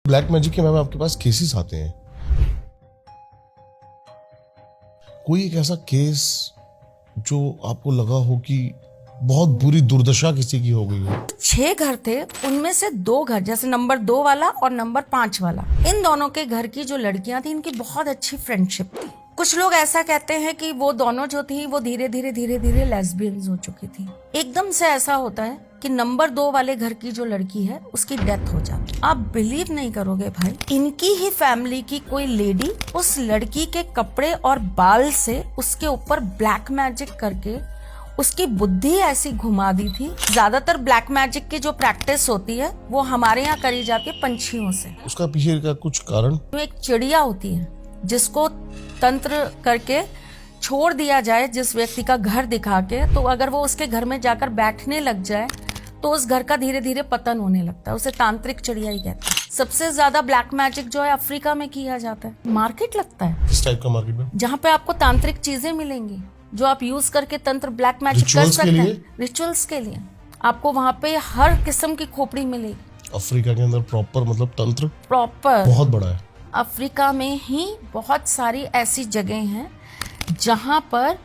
Black magic के ma'am आपके पास cases आते हैं, कोई एक ऐसा केस जो आपको लगा हो कि बहुत बुरी दुर्दशा किसी की हो गई हो? 6 घर थे, उनमें से 2 घर, जैसे नंबर 2 वाला और नंबर 5 वाला, इन दोनों के घर की जो लड़कियां थी इनकी बहुत अच्छी फ्रेंडशिप थी। कुछ लोग ऐसा कहते हैं कि वो दोनों जो थी वो धीरे धीरे लेस्बियंस हो चुकी थी। एकदम से ऐसा होता है कि नंबर 2 वाले घर की जो लड़की है उसकी डेथ हो जाती। आप बिलीव नहीं करोगे भाई, इनकी ही फैमिली की कोई लेडी उस लड़की के कपड़े और बाल से उसके ऊपर ब्लैक मैजिक करके उसकी बुद्धि ऐसी घुमा दी थी। ज्यादातर ब्लैक मैजिक की जो प्रैक्टिस होती है वो हमारे यहाँ करी जाती है पंछियों से। उसका पीछे का कुछ कारण? तो एक चिड़िया होती है जिसको तंत्र करके छोड़ दिया जाए जिस व्यक्ति का घर दिखा के, तो अगर वो उसके घर में जाकर बैठने लग जाए तो उस घर का धीरे धीरे पतन होने लगता है। उसे तांत्रिक चिड़िया ही कहते हैं। सबसे ज्यादा ब्लैक मैजिक जो है अफ्रीका में किया जाता है। मार्केट लगता है किस टाइप का मार्केट में? जहाँ पे आपको तांत्रिक चीजें मिलेंगी जो आप यूज करके तंत्र ब्लैक मैजिक कर सकते हैं। रिचुअल्स के लिए आपको वहाँ पे हर किस्म की खोपड़ी मिलेगी। अफ्रीका के अंदर प्रॉपर मतलब तंत्र प्रॉपर बहुत बड़ा है। अफ्रीका में ही बहुत सारी ऐसी जगह हैं जहाँ पर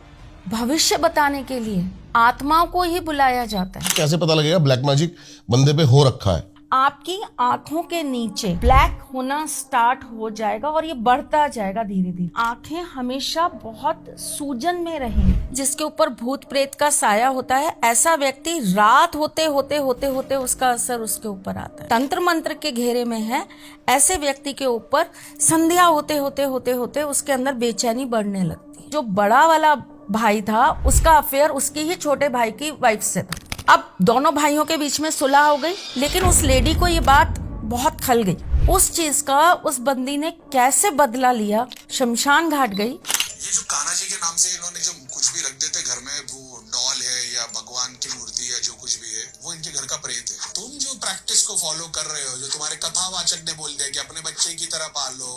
भविष्य बताने के लिए आत्माओं को ही बुलाया जाता है। कैसे पता लगेगा ब्लैक मैजिक बंदे पे हो रखा है? आपकी आंखों के नीचे ब्लैक होना स्टार्ट हो जाएगा और ये बढ़ता जाएगा धीरे धीरे। आंखें हमेशा बहुत सूजन में रहेंगी। जिसके ऊपर भूत प्रेत का साया होता है, ऐसा व्यक्ति रात होते होते उसका असर उसके ऊपर आता है। तंत्र मंत्र के घेरे में है, ऐसे व्यक्ति के ऊपर संध्या होते होते उसके अंदर बेचैनी बढ़ने लगती है। जो बड़ा वाला भाई था उसका अफेयर उसकी ही छोटे भाई की वाइफ से था। अब दोनों भाइयों के बीच में सुलह हो गई, लेकिन उस लेडी को ये बात बहुत खल गई। उस चीज का उस बंदी ने कैसे बदला लिया, शमशान घाट गई। ये जो कान्हा जी के नाम से इन्होंने जो कुछ भी रख देते घर में, वो डॉल है या भगवान की मूर्ति है, जो कुछ भी है वो इनके घर का प्रेत है। तुम जो प्रैक्टिस को फॉलो कर रहे हो, जो तुम्हारे कथावाचक ने बोल दिया कि अपने बच्चे की तरह पालो,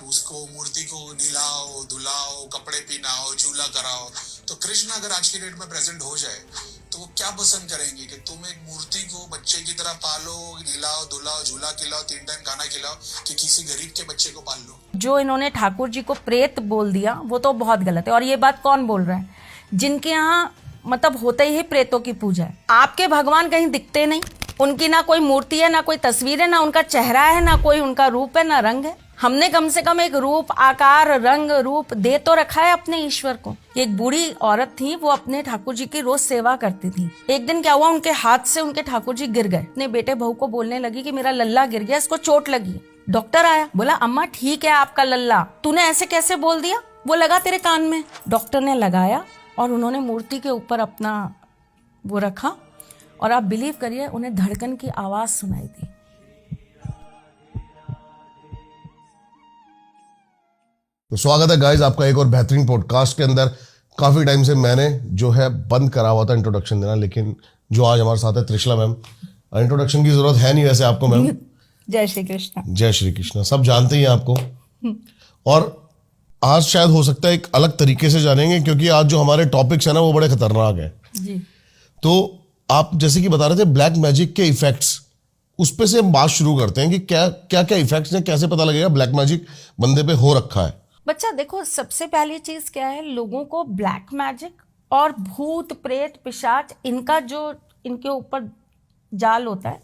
उसको मूर्ति को नहलाओ धुलाओ, कपड़े पहनाओ, झूला कराओ, तो कृष्ण अगर आज की डेट में प्रेजेंट हो जाए तो वो क्या पसंद करेंगे कि तुम एक मूर्ति को बच्चे की तरह पालो, नहलाओ धुलाओ, झूला खिलाओ, 3 टाइम खाना खिलाओ, कि किसी गरीब के बच्चे को पाल लो। जो इन्होंने ठाकुर जी को प्रेत बोल दिया वो तो बहुत गलत है। और ये बात कौन बोल रहा है? जिनके यहाँ मतलब होते ही प्रेतों की पूजा है। आपके भगवान कहीं दिखते नहीं, उनकी ना कोई मूर्ति है, ना कोई तस्वीर है, ना उनका चेहरा है, ना कोई उनका रूप है, ना रंग है। हमने कम से कम एक रूप, आकार, रंग, रूप दे तो रखा है अपने ईश्वर को। एक बूढ़ी औरत थी, वो अपने ठाकुर जी की रोज सेवा करती थी। एक दिन क्या हुआ, उनके हाथ से उनके ठाकुर जी गिर गए। अपने बेटे बहू को बोलने लगी कि मेरा लल्ला गिर गया, इसको चोट लगी। डॉक्टर आया, बोला अम्मा ठीक है आपका लल्ला, तूने ऐसे कैसे बोल दिया, वो लगा तेरे कान में। डॉक्टर ने लगाया और उन्होंने मूर्ति के ऊपर अपना वो रखा और आप बिलीव करिए उन्हें धड़कन की आवाज सुनाई दी। तो स्वागत है गाइस आपका एक और बेहतरीन पॉडकास्ट के अंदर। काफी टाइम से मैंने जो है बंद करा हुआ था इंट्रोडक्शन देना, लेकिन जो आज हमारे साथ है त्रिशला मैम, इंट्रोडक्शन की जरूरत है नहीं वैसे आपको मैम। जय श्री कृष्ण। जय श्री कृष्ण। सब जानते ही हैं आपको, और आज शायद हो सकता है एक अलग तरीके से जानेंगे, क्योंकि आज जो हमारे टॉपिक्स है ना वो बड़े खतरनाक है जी। तो आप जैसे कि बता रहे थे ब्लैक मैजिक के इफेक्ट्स, उस पे से हम बात शुरू करते हैं कि क्या क्या क्या इफेक्ट्स हैं, कैसे पता लगेगा ब्लैक मैजिक बंदे पे हो रखा है। बच्चा देखो, सबसे पहली चीज क्या है, लोगों को ब्लैक मैजिक और भूत प्रेत पिशाच इनका जो इनके ऊपर जाल होता है,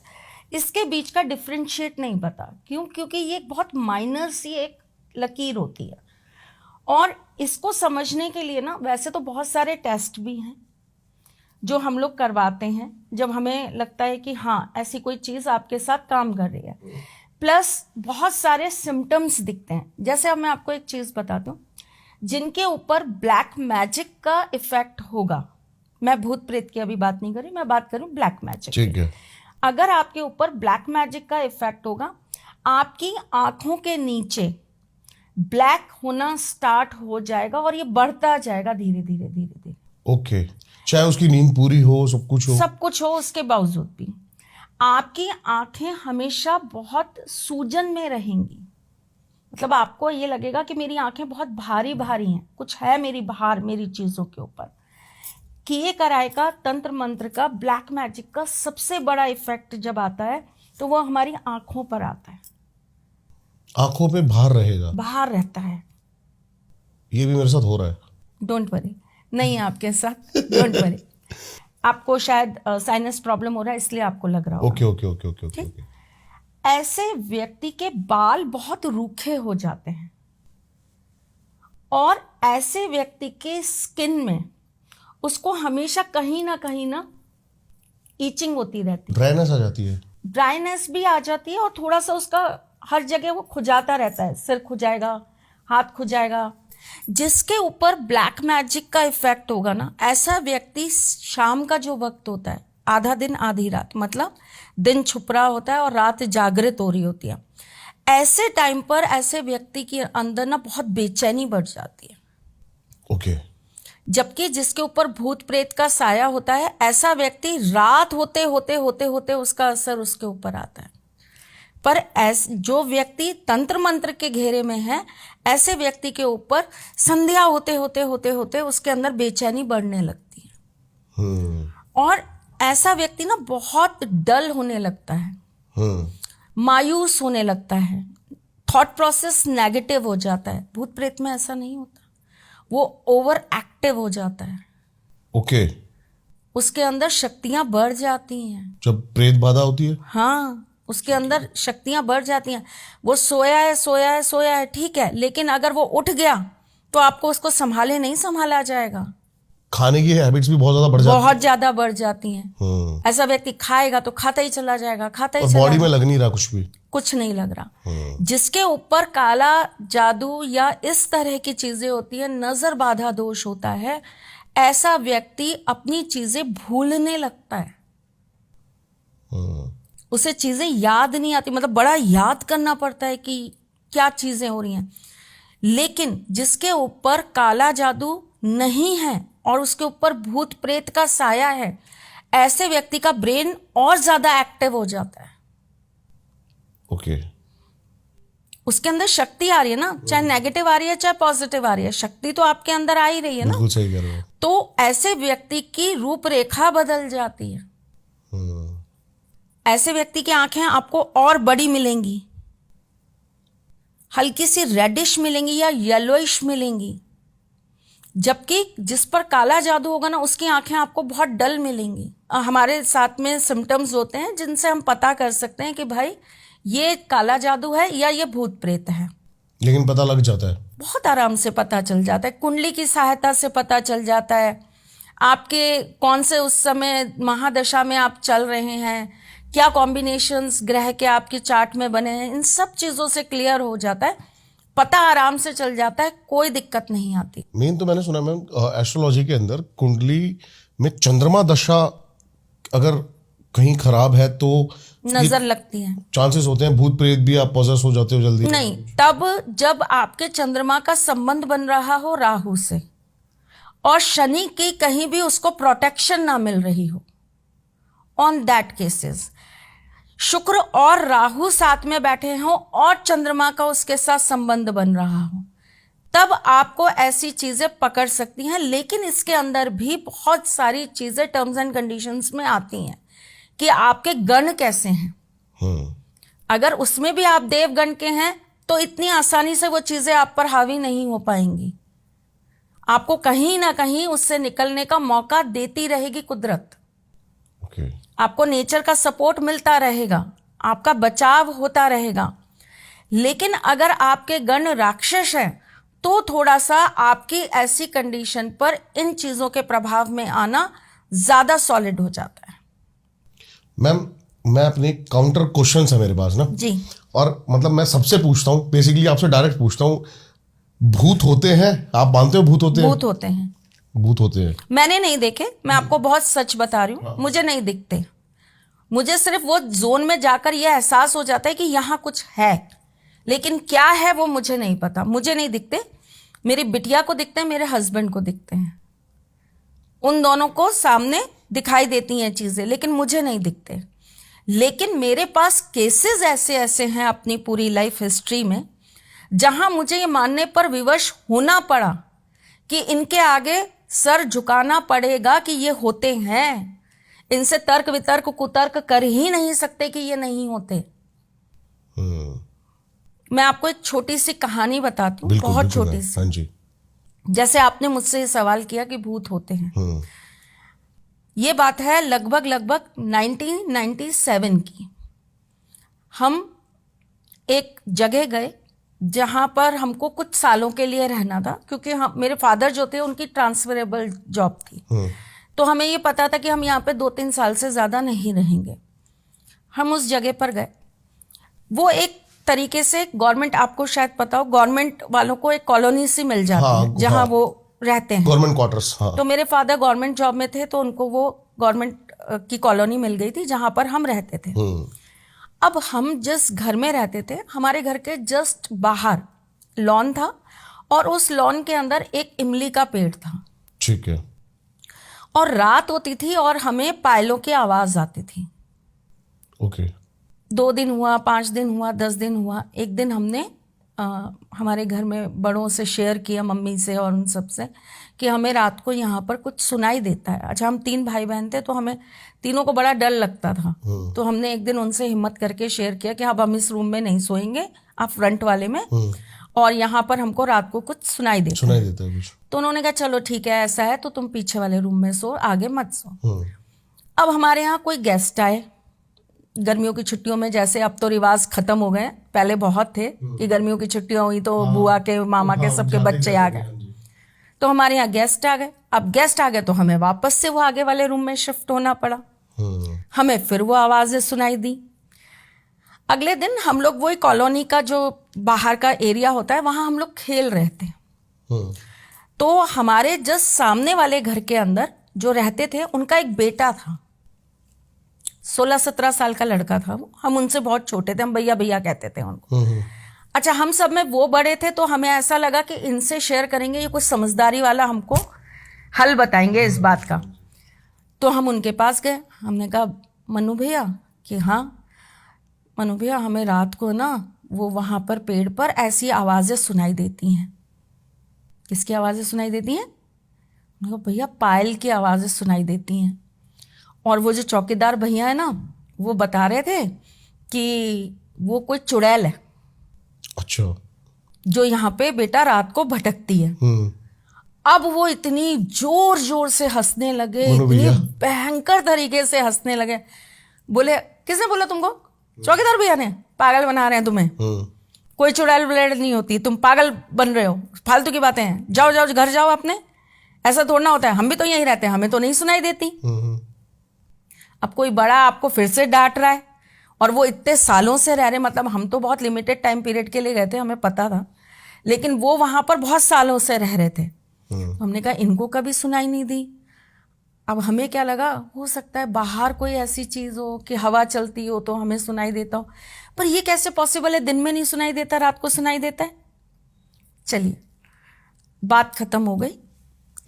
इसके बीच का डिफरेंशिएट नहीं पता। क्यों? क्योंकि ये एक बहुत माइनर सी एक लकीर होती है, और इसको समझने के लिए ना वैसे तो बहुत सारे टेस्ट भी हैं जो हम लोग करवाते हैं जब हमें लगता है कि हाँ ऐसी कोई चीज आपके साथ काम कर रही है। प्लस बहुत सारे सिम्टम्स दिखते हैं। जैसे अब मैं आपको एक चीज बताती हूँ, जिनके ऊपर ब्लैक मैजिक का इफेक्ट होगा, मैं भूत प्रेत की अभी बात नहीं करी, मैं बात करूँ ब्लैक मैजिक। ठीक है। अगर आपके ऊपर ब्लैक मैजिक का इफेक्ट होगा, आपकी आंखों के नीचे ब्लैक होना स्टार्ट हो जाएगा और ये बढ़ता जाएगा धीरे धीरे। ओके। चाहे उसकी नींद पूरी हो, सब कुछ हो उसके बावजूद भी आपकी आंखें हमेशा बहुत सूजन में रहेंगी। मतलब आपको ये लगेगा कि मेरी आंखें बहुत भारी भारी हैं, कुछ है मेरी भार मेरी चीजों के ऊपर। किए कराए का तंत्र मंत्र का ब्लैक मैजिक का सबसे बड़ा इफेक्ट जब आता है तो वो हमारी आंखों पर आता है। आंखों पे बाहर रहेगा, बाहर रहता है। ये भी मेरे साथ हो रहा है। डोंट वरी, नहीं आपके साथ, डोंट वरी। आपको शायद साइनस प्रॉब्लम हो रहा है इसलिए आपको लग रहा होगा। Okay okay okay okay okay ठीक। ओके। ऐसे व्यक्ति के बाल बहुत रूखे हो जाते हैं और ऐसे व्यक्ति के स्किन में उसको हमेशा कहीं ना ईचिंग होती रहती है, ड्राइनेस आ जाती है। ड्राइनेस भी आ जाती है और थोड़ा सा उसका हर जगह वो खुजाता रहता है, सिर खुजाएगा, हाथ खुजाएगा। जिसके ऊपर ब्लैक मैजिक का इफेक्ट होगा ना, ऐसा व्यक्ति शाम का जो वक्त होता है, आधा दिन आधी रात, मतलब दिन छुप रहा होता है और रात जागृत हो रही होती है, ऐसे टाइम पर ऐसे व्यक्ति के अंदर ना बहुत बेचैनी बढ़ जाती है। ओके। जबकि जिसके ऊपर भूत प्रेत का साया होता है, ऐसा व्यक्ति रात होते होते उसका असर उसके ऊपर आता है। पर जो व्यक्ति तंत्र मंत्र के घेरे में है, ऐसे व्यक्ति के ऊपर संध्या होते उसके अंदर बेचैनी बढ़ने लगती है और ऐसा व्यक्ति ना बहुत डल होने लगता है, मायूस होने लगता है, थॉट प्रोसेस नेगेटिव हो जाता है। भूत प्रेत में ऐसा नहीं होता, वो ओवर एक्टिव हो जाता है। ओके। उसके अंदर शक्तियां बढ़ जाती हैं। जब प्रेत बाधा होती है, हाँ, उसके अंदर शक्तियां बढ़ जाती हैं। वो सोया है ठीक है, लेकिन अगर वो उठ गया तो आपको उसको नहीं संभाला जाएगा। खाने की हैबिट्स भी बहुत ज्यादा बढ़ जाती बहुत ज्यादा बढ़ जाती हैं। है। ऐसा व्यक्ति खाएगा तो खाता ही चला जाएगा, खाता ही और चला बॉडी में जाएगा, लग नहीं रहा कुछ भी, कुछ नहीं लग रहा। जिसके ऊपर काला जादू या इस तरह की चीजें होती है, नजर बाधा दोष होता है, ऐसा व्यक्ति अपनी चीजें भूलने लगता है। उसे चीजें याद नहीं आती, मतलब बड़ा याद करना पड़ता है कि क्या चीजें हो रही हैं। लेकिन जिसके ऊपर काला जादू नहीं है और उसके ऊपर भूत प्रेत का साया है, ऐसे व्यक्ति का ब्रेन और ज्यादा एक्टिव हो जाता है। ओके। उसके अंदर शक्ति आ रही है ना, चाहे नेगेटिव आ रही है चाहे पॉजिटिव आ रही है, शक्ति तो आपके अंदर आ ही रही है ना। बिल्कुल सही कह रहे हो। तो ऐसे व्यक्ति की रूपरेखा बदल जाती है। ऐसे व्यक्ति की आंखें आपको और बड़ी मिलेंगी, हल्की सी रेडिश मिलेंगी या येलोइश मिलेंगी। जबकि जिस पर काला जादू होगा ना, उसकी आंखें आपको बहुत डल मिलेंगी। हमारे साथ में सिम्टम्स होते हैं जिनसे हम पता कर सकते हैं कि भाई ये काला जादू है या ये भूत प्रेत है। लेकिन पता लग जाता है, बहुत आराम से पता चल जाता है। कुंडली की सहायता से पता चल जाता है आपके कौन से उस समय महादशा में आप चल रहे हैं, क्या कॉम्बिनेशंस ग्रह के आपके चार्ट में बने हैं, इन सब चीजों से क्लियर हो जाता है, पता आराम से चल जाता है, कोई दिक्कत नहीं आती। मेन तो मैंने सुना मैम, एस्ट्रोलॉजी के अंदर कुंडली में चंद्रमा दशा अगर कहीं खराब है तो नजर लगती है, चांसेस होते हैं भूत प्रेत भी आप पॉजेस हो जाते हो जल्दी। नहीं, तब जब आपके चंद्रमा का संबंध बन रहा हो राहु से और शनि की कहीं भी उसको प्रोटेक्शन ना मिल रही हो, ऑन दैट केसेस शुक्र और राहु साथ में बैठे हों और चंद्रमा का उसके साथ संबंध बन रहा हो, तब आपको ऐसी चीजें पकड़ सकती हैं। लेकिन इसके अंदर भी बहुत सारी चीजें टर्म्स एंड कंडीशंस में आती हैं कि आपके गण कैसे हैं। अगर उसमें भी आप देवगण के हैं तो इतनी आसानी से वो चीजें आप पर हावी नहीं हो पाएंगी। आपको कहीं ना कहीं उससे निकलने का मौका देती रहेगी कुदरत। ओके। आपको नेचर का सपोर्ट मिलता रहेगा, आपका बचाव होता रहेगा। लेकिन अगर आपके गण राक्षस हैं तो थोड़ा सा आपकी ऐसी कंडीशन पर इन चीजों के प्रभाव में आना ज्यादा सॉलिड हो जाता है। मैम, मैं अपने काउंटर क्वेश्चंस है मेरे पास ना जी, और मतलब मैं सबसे पूछता हूँ, बेसिकली आपसे डायरेक्ट पूछता हूँ, भूत होते हैं? आप मानते हो भूत होते हैं? भूत होते हैं। भूत होते हैं। मैंने नहीं देखे, मैं आपको बहुत सच बता रही हूँ, मुझे नहीं दिखते। मुझे सिर्फ वो जोन में जाकर यह एहसास हो जाता है कि यहाँ कुछ है, लेकिन क्या है वो मुझे नहीं पता। मुझे नहीं दिखते, मेरी बिटिया को दिखते हैं, मेरे हस्बैंड को दिखते हैं, उन दोनों को सामने दिखाई देती हैं चीजें, लेकिन मुझे नहीं दिखते। लेकिन मेरे पास केसेस ऐसे ऐसे हैं अपनी पूरी लाइफ हिस्ट्री में जहां मुझे ये मानने पर विवश होना पड़ा कि इनके आगे सर झुकाना पड़ेगा कि ये होते हैं। इनसे तर्क वितर्क कुतर्क कर ही नहीं सकते कि ये नहीं होते। मैं आपको एक छोटी सी कहानी बताती हूँ, बिल्कुल बहुत बिल्कुल छोटी मैम, सी। हाँ जी। जैसे आपने मुझसे ये सवाल किया कि भूत होते हैं, ये बात है लगभग 1997 की। हम एक जगह गए जहां पर हमको कुछ सालों के लिए रहना था, क्योंकि हम, मेरे फादर जो थे उनकी ट्रांसफरेबल जॉब थी, तो हमें ये पता था कि हम यहाँ पे 2-3 साल से ज़्यादा नहीं रहेंगे। हम उस जगह पर गए। वो एक तरीके से गवर्नमेंट, आपको शायद पता हो, गवर्नमेंट वालों को एक कॉलोनी सी मिल जाती हाँ, है जहां हाँ, वो रहते हैं, गवर्नमेंट क्वार्टर्स। हाँ, तो मेरे फादर गवर्नमेंट जॉब में थे, तो उनको वो गवर्नमेंट की कॉलोनी मिल गई थी जहां पर हम रहते थे। अब हम जिस घर में रहते थे, हमारे घर के जस्ट बाहर लॉन था, और उस लॉन के अंदर एक इमली का पेड़ था। ठीक है। और रात होती थी और हमें पायलों की आवाज आती थी। ओके। 2 दिन हुआ, 5 दिन हुआ, 10 दिन हुआ। एक दिन हमने हमारे घर में बड़ों से शेयर किया, मम्मी से और उन सब से, कि हमें रात को यहाँ पर कुछ सुनाई देता है। अच्छा, हम 3 भाई बहन थे, तो हमें तीनों को बड़ा डर लगता था। तो हमने एक दिन उनसे हिम्मत करके शेयर किया कि अब हम इस रूम में नहीं सोएंगे, आप फ्रंट वाले में, और यहाँ पर हमको रात को कुछ सुनाई देता है कुछ। तो उन्होंने कहा चलो ठीक है, ऐसा है तो तुम पीछे वाले रूम में सो, आगे मत सो। अब हमारे यहाँ कोई गेस्ट आए गर्मियों की छुट्टियों में, जैसे अब तो रिवाज खत्म हो गए, पहले बहुत थे कि गर्मियों की छुट्टियां हुई तो बुआ के, मामा के, सबके बच्चे आ गए। तो हमारे यहाँ गेस्ट आ गए। अब गेस्ट आ गए तो हमें वापस से वो आगे वाले रूम में शिफ्ट होना पड़ा। हमें फिर वो आवाजें सुनाई दी। अगले दिन हम लोग वही कॉलोनी का जो बाहर का एरिया होता है, वहां हम लोग खेल रहे थे। तो हमारे जस्ट सामने वाले घर के अंदर जो रहते थे, उनका एक बेटा था, 16-17 साल का लड़का था वो। हम उनसे बहुत छोटे थे, हम भैया भैया कहते थे उनको। अच्छा, हम सब में वो बड़े थे, तो हमें ऐसा लगा कि इनसे शेयर करेंगे, ये कुछ समझदारी वाला हमको हल बताएंगे इस बात का। तो हम उनके पास गए। हमने कहा मनु भैया, कि हाँ मनु भैया, हमें रात को ना वो वहाँ पर पेड़ पर ऐसी आवाज़ें सुनाई देती हैं। किसकी आवाज़ें सुनाई देती हैं? मैंने कहा भैया, पायल की आवाज़ें सुनाई देती हैं। और वो जो चौकीदार भैया है ना, वो बता रहे थे कि वो कोई चुड़ैल है। अच्छा। जो यहाँ पे बेटा रात को भटकती है। अब वो इतनी जोर जोर से हंसने लगे, इतनी भयंकर तरीके से हंसने लगे। बोले किसने बोला तुमको? चौकीदार भैया ने। पागल बना रहे हैं तुम्हें, कोई चुड़ैल बुड़ैल नहीं होती, तुम पागल बन रहे हो, फालतू की बातें हैं, जाओ जाओ घर जाओ अपने, ऐसा थोड़ा होता है, हम भी तो यहीं रहते हैं, हमें तो नहीं सुनाई देती। अब कोई बड़ा आपको फिर से डांट रहा है, और वो इतने सालों से रह रहे, मतलब हम तो बहुत लिमिटेड टाइम पीरियड के लिए गए थे, हमें पता था, लेकिन वो वहां पर बहुत सालों से रह रहे थे। हमने कहा इनको कभी सुनाई नहीं दी। अब हमें क्या लगा, हो सकता है बाहर कोई ऐसी चीज हो कि हवा चलती हो तो हमें सुनाई देता हो, पर ये कैसे पॉसिबल है, दिन में नहीं सुनाई देता, रात को सुनाई देता है। चलिए, बात खत्म हो गई।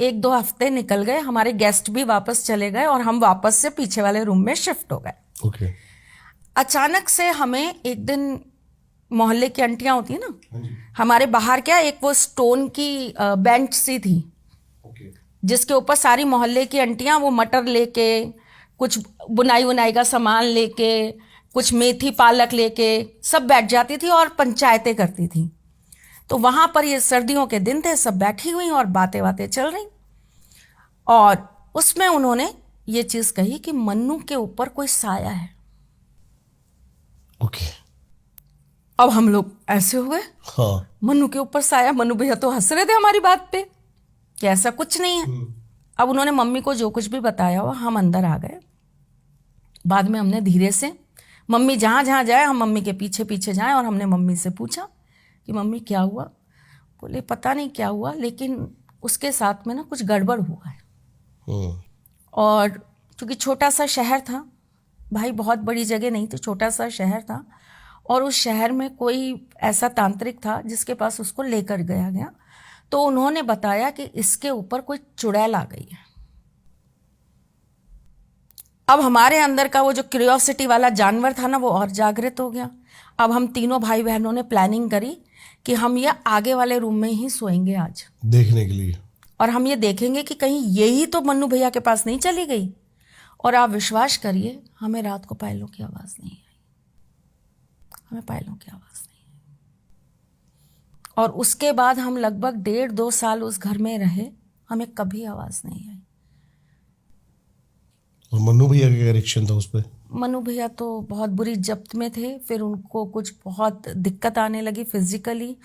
1-2 हफ्ते निकल गए, हमारे गेस्ट भी वापस चले गए, और हम वापस से पीछे वाले रूम में शिफ्ट हो गए। ओके। अचानक से हमें एक दिन, मोहल्ले की आंटियां होती है ना, हमारे बाहर क्या एक वो स्टोन की बेंच सी थी, जिसके ऊपर सारी मोहल्ले की आंटियां वो मटर लेके, कुछ बुनाई उनाई का सामान लेके, कुछ मेथी पालक लेके सब बैठ जाती थी और पंचायतें करती थी। तो वहां पर ये सर्दियों के दिन थे, सब बैठी हुई और बातें बातें चल रही, और उसमें उन्होंने ये चीज कही कि मन्नू के ऊपर कोई साया है। ओके। अब हम लोग ऐसे हुए, हाँ। मन्नू के ऊपर साया। मन्नू भैया तो हंस रहे थे हमारी बात पे कि ऐसा कुछ नहीं है। अब उन्होंने मम्मी को जो कुछ भी बताया हो, हम अंदर आ गए। बाद में हमने धीरे से, मम्मी जहाँ जहाँ जाए हम मम्मी के पीछे पीछे जाएं, और हमने मम्मी से पूछा कि मम्मी क्या हुआ? बोले पता नहीं क्या हुआ, लेकिन उसके साथ में ना कुछ गड़बड़ हुआ है। और क्योंकि छोटा सा शहर था भाई, बहुत बड़ी जगह नहीं थी, छोटा सा शहर था, और उस शहर में कोई ऐसा तांत्रिक था जिसके पास उसको लेकर गया, तो उन्होंने बताया कि इसके ऊपर कोई चुड़ैल आ गई है। अब हमारे अंदर का वो जो क्यूरियोसिटी वाला जानवर था ना, वो और जागृत हो गया। अब हम तीनों भाई बहनों ने प्लानिंग करी कि हम ये आगे वाले रूम में ही सोएंगे आज, देखने के लिए, और हम ये देखेंगे कि कहीं यही तो मन्नू भैया के पास नहीं चली गई। और आप विश्वास करिए, हमें रात को पायलों की आवाज़ नहीं आई, हमें पायलों की आवाज़ नहीं आई। और उसके बाद हम लगभग 1.5-2 साल उस घर में रहे, हमें कभी आवाज़ नहीं आई। और मन्नू भैया का क्या रिएक्शन था उस पर? मनु भैया तो बहुत बुरी जब्त में थे, फिर उनको कुछ बहुत दिक्कत आने लगी फिजिकली,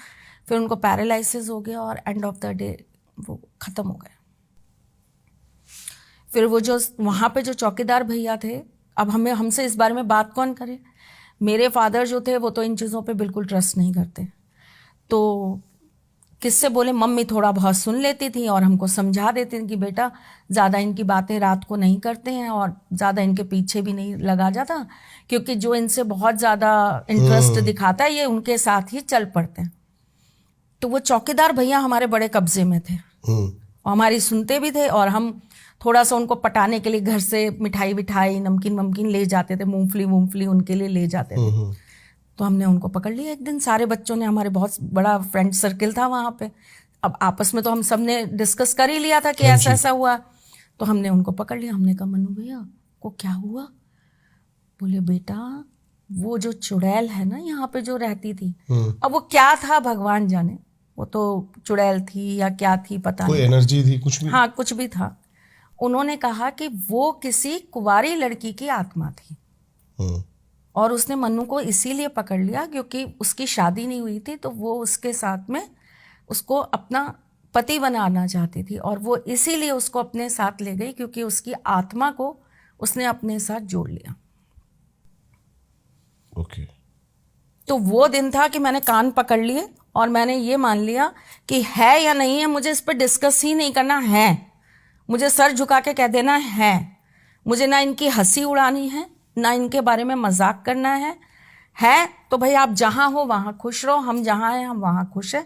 फिर उनको पैरालिसिस हो गया और एंड ऑफ द डे वो ख़त्म हो गए। फिर वो जो वहाँ पे जो चौकीदार भैया थे, अब हमसे इस बारे में बात कौन करे। मेरे फादर जो थे वो तो इन चीज़ों पे बिल्कुल ट्रस्ट नहीं करते, तो किससे बोले, मम्मी थोड़ा बहुत सुन लेती थी और हमको समझा देती थी कि बेटा ज़्यादा इनकी बातें रात को नहीं करते हैं और ज़्यादा इनके पीछे भी नहीं लगा जाता, क्योंकि जो इनसे बहुत ज़्यादा इंटरेस्ट दिखाता है ये उनके साथ ही चल पड़ते हैं। तो वो चौकीदार भैया हमारे बड़े कब्जे में थे और हमारी सुनते भी थे, और हम थोड़ा सा उनको पटाने के लिए घर से मिठाई विठाई नमकीन वमकीन ले जाते थे, मूंगफली उनके लिए ले जाते थे। तो हमने उनको पकड़ लिया एक दिन, सारे बच्चों ने, हमारे बहुत बड़ा फ्रेंड सर्किल था वहाँ पे। अब आपस में तो हम सब ने डिस्कस कर ही लिया था कि ऐसा ऐसा हुआ, तो हमने उनको पकड़ लिया। हमने कहा मन्नू भैया को क्या हुआ? बोले बेटा वो जो चुड़ैल है ना यहाँ पे जो रहती थी, अब वो क्या था भगवान जाने, वो तो चुड़ैल थी या क्या थी पता कोई नहीं, एनर्जी थी, कुछ भी? हाँ कुछ भी था। उन्होंने कहा कि वो किसी कुंवारी लड़की की आत्मा थी और उसने मन्नू को इसीलिए पकड़ लिया क्योंकि उसकी शादी नहीं हुई थी, तो वो उसके साथ में उसको अपना पति बनाना चाहती थी और वो इसीलिए उसको अपने साथ ले गई क्योंकि उसकी आत्मा को उसने अपने साथ जोड़ लिया। ओके। तो वो दिन था कि मैंने कान पकड़ लिए और मैंने ये मान लिया कि है या नहीं है, मुझे इस पर डिस्कस ही नहीं करना है, मुझे सर झुका के कह देना है, मुझे ना इनकी हंसी उड़ानी है ना इनके बारे में मजाक करना है तो भाई आप जहाँ हो वहाँ खुश रहो, हम जहाँ हैं हम वहाँ खुश हैं,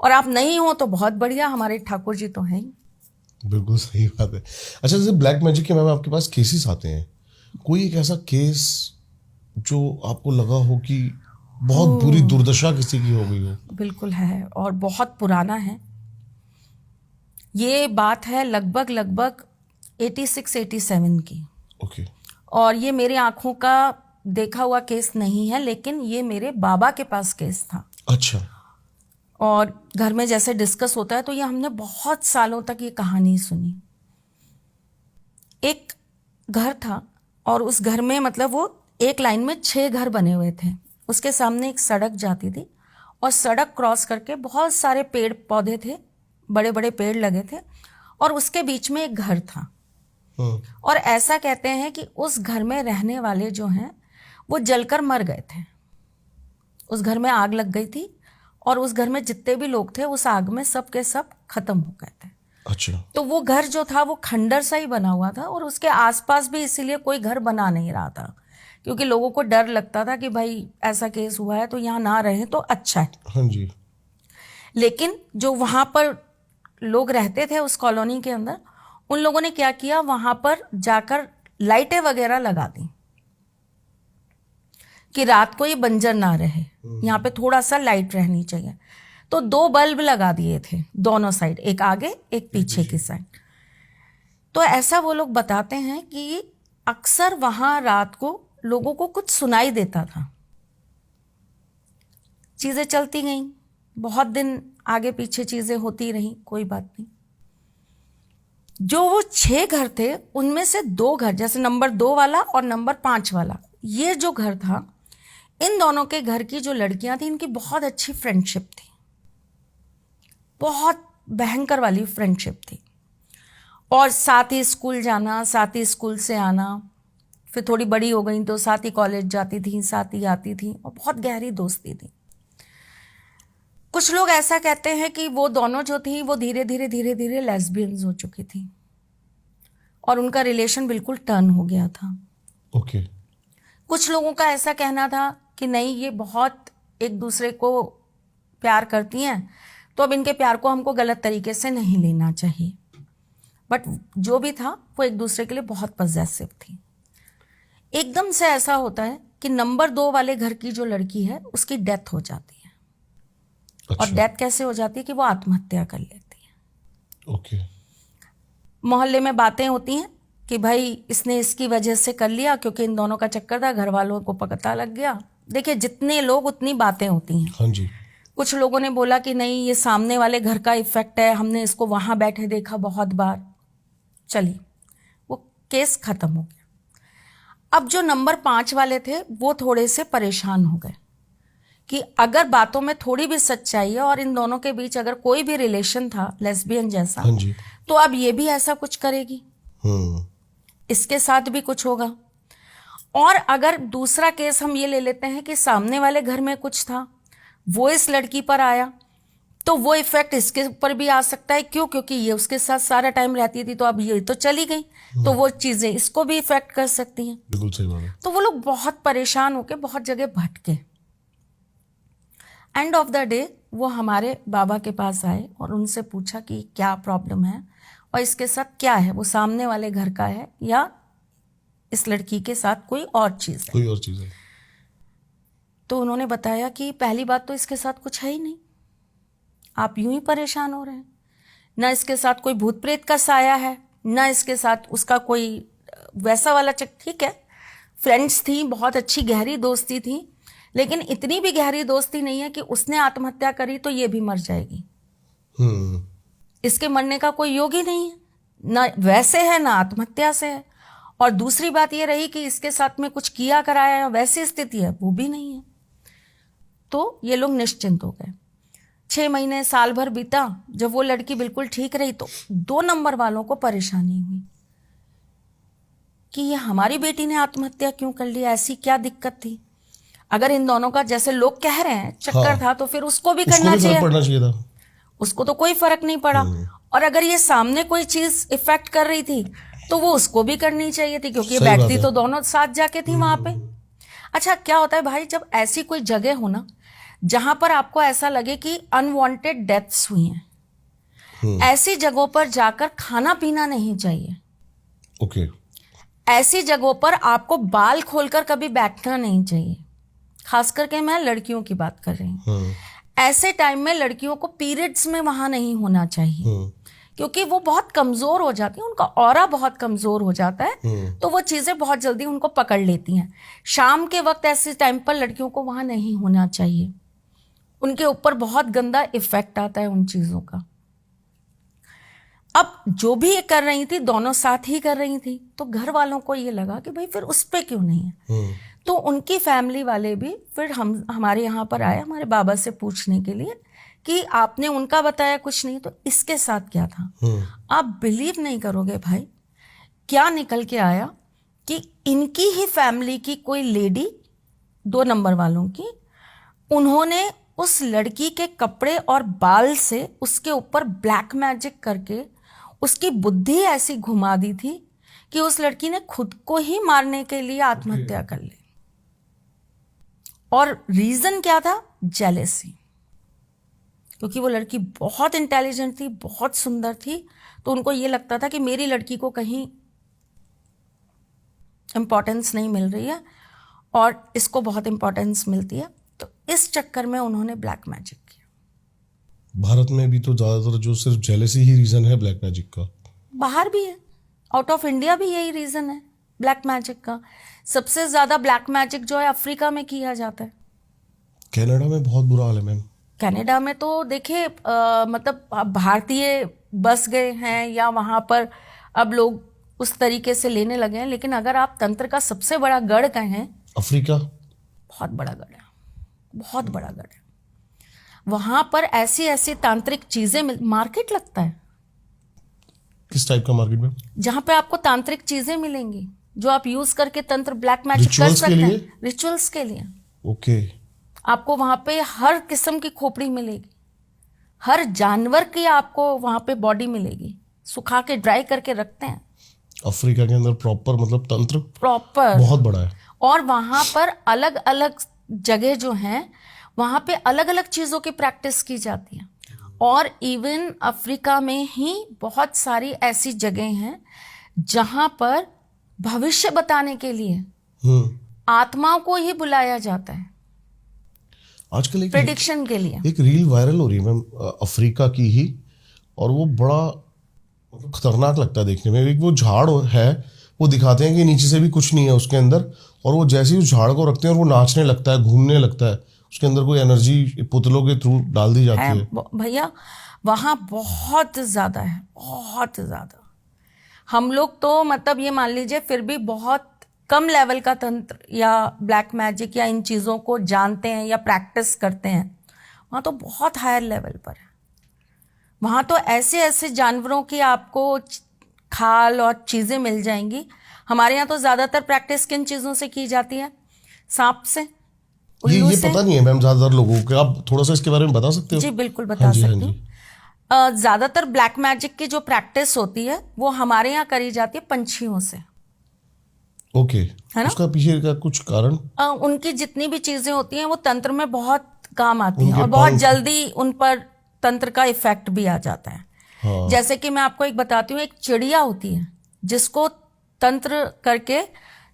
और आप नहीं हो तो बहुत बढ़िया, हमारे ठाकुर जी तो हैं ही। बिल्कुल सही बात है। अच्छा, जैसे ब्लैक मैजिक के मैम आपके पास केसेस आते हैं, कोई एक ऐसा केस जो आपको लगा हो कि बहुत बुरी दुर्दशा किसी की हो गई हो? बिल्कुल है, और बहुत पुराना है। ये बात है लगभग 86-87 की। ओके। और ये मेरी आंखों का देखा हुआ केस नहीं है, लेकिन ये मेरे बाबा के पास केस था। अच्छा। और घर में जैसे डिस्कस होता है तो ये हमने बहुत सालों तक ये कहानी सुनी। एक घर था और उस घर में मतलब वो एक लाइन में 6 घर बने हुए थे, उसके सामने एक सड़क जाती थी और सड़क क्रॉस करके बहुत सारे पेड़ पौधे थे, बड़े बड़े पेड़ लगे थे, और उसके बीच में एक घर था। और ऐसा कहते हैं कि उस घर में रहने वाले जो हैं वो जलकर मर गए थे। उस घर में आग लग गई थी और उस घर में जितने भी लोग थे उस आग में सब के सब खत्म हो गए थे। अच्छा। तो वो घर जो था वो खंडर सा ही बना हुआ था और उसके आसपास भी इसीलिए कोई घर बना नहीं रहा था, क्योंकि लोगों को डर लगता था कि भाई ऐसा केस हुआ है तो यहाँ ना रहे तो अच्छा है। हाँ जी। लेकिन जो वहाँ पर लोग रहते थे उस कॉलोनी के अंदर, उन लोगों ने क्या किया, वहां पर जाकर लाइटें वगैरह लगा दी कि रात को ये बंजर ना रहे, यहाँ पे थोड़ा सा लाइट रहनी चाहिए। तो 2 बल्ब लगा दिए थे दोनों साइड, एक आगे एक पीछे की साइड। तो ऐसा वो लोग बताते हैं कि अक्सर वहां रात को लोगों को कुछ सुनाई देता था। चीजें चलती गईं, बहुत दिन आगे पीछे चीजें होती रहीं, कोई बात नहीं। जो वो 6 घर थे उनमें से 2 घर, जैसे नंबर 2 वाला और नंबर 5 वाला, ये जो घर था, इन दोनों के घर की जो लड़कियां थी इनकी बहुत अच्छी फ्रेंडशिप थी, बहुत भयंकर वाली फ्रेंडशिप थी, और साथ ही स्कूल जाना, साथ ही स्कूल से आना, फिर थोड़ी बड़ी हो गई तो साथ ही कॉलेज जाती थी, साथ ही आती थी, और बहुत गहरी दोस्ती थी। कुछ लोग ऐसा कहते हैं कि वो दोनों जो थी वो धीरे धीरे लेस्बियंस हो चुकी थी और उनका रिलेशन बिल्कुल टर्न हो गया था। ओके। कुछ लोगों का ऐसा कहना था कि नहीं, ये बहुत एक दूसरे को प्यार करती हैं तो अब इनके प्यार को हमको गलत तरीके से नहीं लेना चाहिए। बट जो भी था वो एक दूसरे के लिए बहुत पॉजेसिव थी। एकदम से ऐसा होता है कि नंबर 2 वाले घर की जो लड़की है उसकी डेथ हो जाती है। अच्छा। और डेथ कैसे हो जाती है कि वो आत्महत्या कर लेती है। ओके। मोहल्ले में बातें होती हैं कि भाई इसने इसकी वजह से कर लिया, क्योंकि इन दोनों का चक्कर था, घर वालों को पता लग गया। देखिए जितने लोग उतनी बातें होती हैं। हाँ जी। कुछ लोगों ने बोला कि नहीं ये सामने वाले घर का इफेक्ट है, हमने इसको वहां बैठे देखा बहुत बार। चलिए वो केस खत्म हो गया। अब जो नंबर 5 वाले थे वो थोड़े से परेशान हो गए कि अगर बातों में थोड़ी भी सच्चाई है और इन दोनों के बीच अगर कोई भी रिलेशन था लेस्बियन जैसा, हाँ जी। तो अब ये भी ऐसा कुछ करेगी, इसके साथ भी कुछ होगा। और अगर दूसरा केस हम ये ले लेते हैं कि सामने वाले घर में कुछ था, वो इस लड़की पर आया, तो वो इफेक्ट इसके ऊपर भी आ सकता है। क्यों? क्योंकि ये उसके साथ सारा टाइम रहती थी, तो अब ये तो चली गई, तो वो चीजें इसको भी इफेक्ट कर सकती हैं। बिल्कुल सही बात है। तो वो लोग बहुत परेशान होके बहुत जगह भटके। एंड ऑफ द डे वो हमारे बाबा के पास आए और उनसे पूछा कि क्या प्रॉब्लम है और इसके साथ क्या है, वो सामने वाले घर का है या इस लड़की के साथ कोई और चीज है। कोई और चीज है। तो उन्होंने बताया कि पहली बात तो इसके साथ कुछ है ही नहीं, आप यूं ही परेशान हो रहे हैं, ना इसके साथ कोई भूत प्रेत का साया है, ना इसके साथ उसका कोई वैसा वाला ठीक है, फ्रेंड्स थी, बहुत अच्छी गहरी दोस्ती थी, लेकिन इतनी भी गहरी दोस्ती नहीं है कि उसने आत्महत्या करी तो ये भी मर जाएगी। इसके मरने का कोई योग ही नहीं है, ना वैसे है ना आत्महत्या से है। और दूसरी बात ये रही कि इसके साथ में कुछ किया कराया या वैसी स्थिति है, वो भी नहीं है। तो ये लोग निश्चिंत हो गए। 6 महीने साल भर बीता, जब वो लड़की बिल्कुल ठीक रही तो 2 नंबर वालों को परेशानी हुई कि ये हमारी बेटी ने आत्महत्या क्यों कर ली, ऐसी क्या दिक्कत थी। अगर इन दोनों का जैसे लोग कह रहे हैं चक्कर था, तो फिर उसको भी करना चाहिए था। उसको तो कोई फर्क नहीं पड़ा। और अगर ये सामने कोई चीज इफेक्ट कर रही थी तो वो उसको भी करनी चाहिए थी, क्योंकि ये बैठती तो दोनों साथ जाके थी वहां पे। अच्छा, क्या होता है भाई, जब ऐसी कोई जगह हो ना जहां पर आपको ऐसा लगे कि अनवांटेड डेथ्स हुई हैं, ऐसी जगहों पर जाकर खाना पीना नहीं चाहिए। ओके। ऐसी जगहों पर आपको बाल खोलकर कभी बैठना नहीं चाहिए, खास करके मैं लड़कियों की बात कर रही हूँ। ऐसे टाइम में लड़कियों को पीरियड्स में वहां नहीं होना चाहिए, क्योंकि वो बहुत कमजोर हो जाती हैं, उनका ऑरा बहुत कमजोर हो जाता है, तो वो चीजें बहुत जल्दी उनको पकड़ लेती हैं। शाम के वक्त ऐसे टाइम पर लड़कियों को वहां नहीं होना चाहिए, उनके ऊपर बहुत गंदा इफेक्ट आता है उन चीजों का। अब जो भी ये कर रही थी, दोनों साथ ही कर रही थी, तो घर वालों को ये लगा कि भाई फिर उस पे क्यों नहीं है। तो उनकी फैमिली वाले भी फिर हमारे यहाँ पर आए हमारे बाबा से पूछने के लिए कि आपने उनका बताया कुछ नहीं, तो इसके साथ क्या था। आप बिलीव नहीं करोगे भाई, क्या निकल के आया कि इनकी ही फैमिली की कोई लेडी, 2 नंबर वालों की, उन्होंने उस लड़की के कपड़े और बाल से उसके ऊपर ब्लैक मैजिक करके उसकी बुद्धि ऐसी घुमा दी थी कि उस लड़की ने खुद को ही मारने के लिए आत्महत्या कर ली। और रीजन क्या था? जेलेसी। क्योंकि वो लड़की बहुत इंटेलिजेंट थी, बहुत सुंदर थी, तो उनको ये लगता था कि मेरी लड़की को कहीं इंपॉर्टेंस नहीं मिल रही है और इसको बहुत इंपॉर्टेंस मिलती है, तो इस चक्कर में उन्होंने ब्लैक मैजिक किया। भारत में भी तो ज्यादातर जो सिर्फ जेलेसी ही रीजन है ब्लैक मैजिक का। बाहर भी है, आउट ऑफ इंडिया भी यही रीजन है ब्लैक मैजिक का। सबसे ज्यादा ब्लैक मैजिक जो है अफ्रीका में किया जाता है। कनाडा में बहुत बुरा हाल है मैम। कनाडा में तो देखिए मतलब भारतीय बस गए हैं या वहां पर अब लोग उस तरीके से लेने लगे हैं, लेकिन अगर आप तंत्र का सबसे बड़ा गढ़ कहें, अफ्रीका बहुत बड़ा गढ़ है, बहुत बड़ा गढ़ है। वहां पर ऐसी ऐसी तांत्रिक चीजें मार्केट लगता है। किस टाइप का मार्केट में? जहां पे आपको तांत्रिक चीजें मिलेंगी जो आप यूज करके तंत्र ब्लैक मैजिक कर सकते हैं, रिचुअल्स के लिए। ओके। आपको वहां पे हर किस्म की खोपड़ी मिलेगी, हर जानवर की आपको वहां पे बॉडी मिलेगी, सुखा के ड्राई करके रखते हैं। अफ्रीका के अंदर प्रॉपर मतलब तंत्र प्रॉपर बहुत बड़ा है। और वहां पर अलग अलग जगह जो हैं वहां पे अलग अलग चीजों की प्रैक्टिस की जाती है। और इवन अफ्रीका में ही बहुत सारी ऐसी जगह हैं जहां पर भविष्य बताने के लिए आत्माओं को ही बुलाया जाता है आजकल। एक प्रेडिक्शन के लिए एक रील वायरल हो रही है मैम, अफ्रीका की ही, और वो बड़ा मतलब खतरनाक लगता है देखने में। एक वो झाड़ है, वो दिखाते हैं कि नीचे से भी कुछ नहीं है उसके अंदर, और वो जैसे ही उस झाड़ को रखते हैं और वो नाचने लगता है, घूमने लगता है, उसके अंदर कोई एनर्जी पुतलों के थ्रू डाल दी जाती है। भैया वहाँ बहुत ज़्यादा है, बहुत ज़्यादा। हम लोग तो मतलब ये मान लीजिए फिर भी बहुत कम लेवल का तंत्र या ब्लैक मैजिक या इन चीज़ों को जानते हैं या प्रैक्टिस करते हैं। वहाँ तो बहुत हायर लेवल पर है। वहाँ तो ऐसे ऐसे जानवरों की आपको खाल और चीज़ें मिल जाएंगी। हमारे यहाँ तो ज़्यादातर प्रैक्टिस किन चीज़ों से की जाती है? सांप से, उल्लू ये से। पता नहीं है मैम ज्यादातर लोगों को, आप थोड़ा सा इसके बारे में बता सकते हो? जी बिल्कुल बता सकती हूँ। ज़्यादातर ब्लैक मैजिक की जो प्रैक्टिस होती है वो हमारे यहाँ करी जाती है पंछियों से। ओके, है ना? उसका पीछे का कुछ कारण? उनकी जितनी भी चीजें होती हैं वो तंत्र में बहुत काम आती हैं उनके और बहुत पंख। जल्दी उन पर तंत्र का इफेक्ट भी आ जाता है। हाँ। जैसे कि मैं आपको एक बताती हूँ, एक चिड़िया होती है जिसको तंत्र करके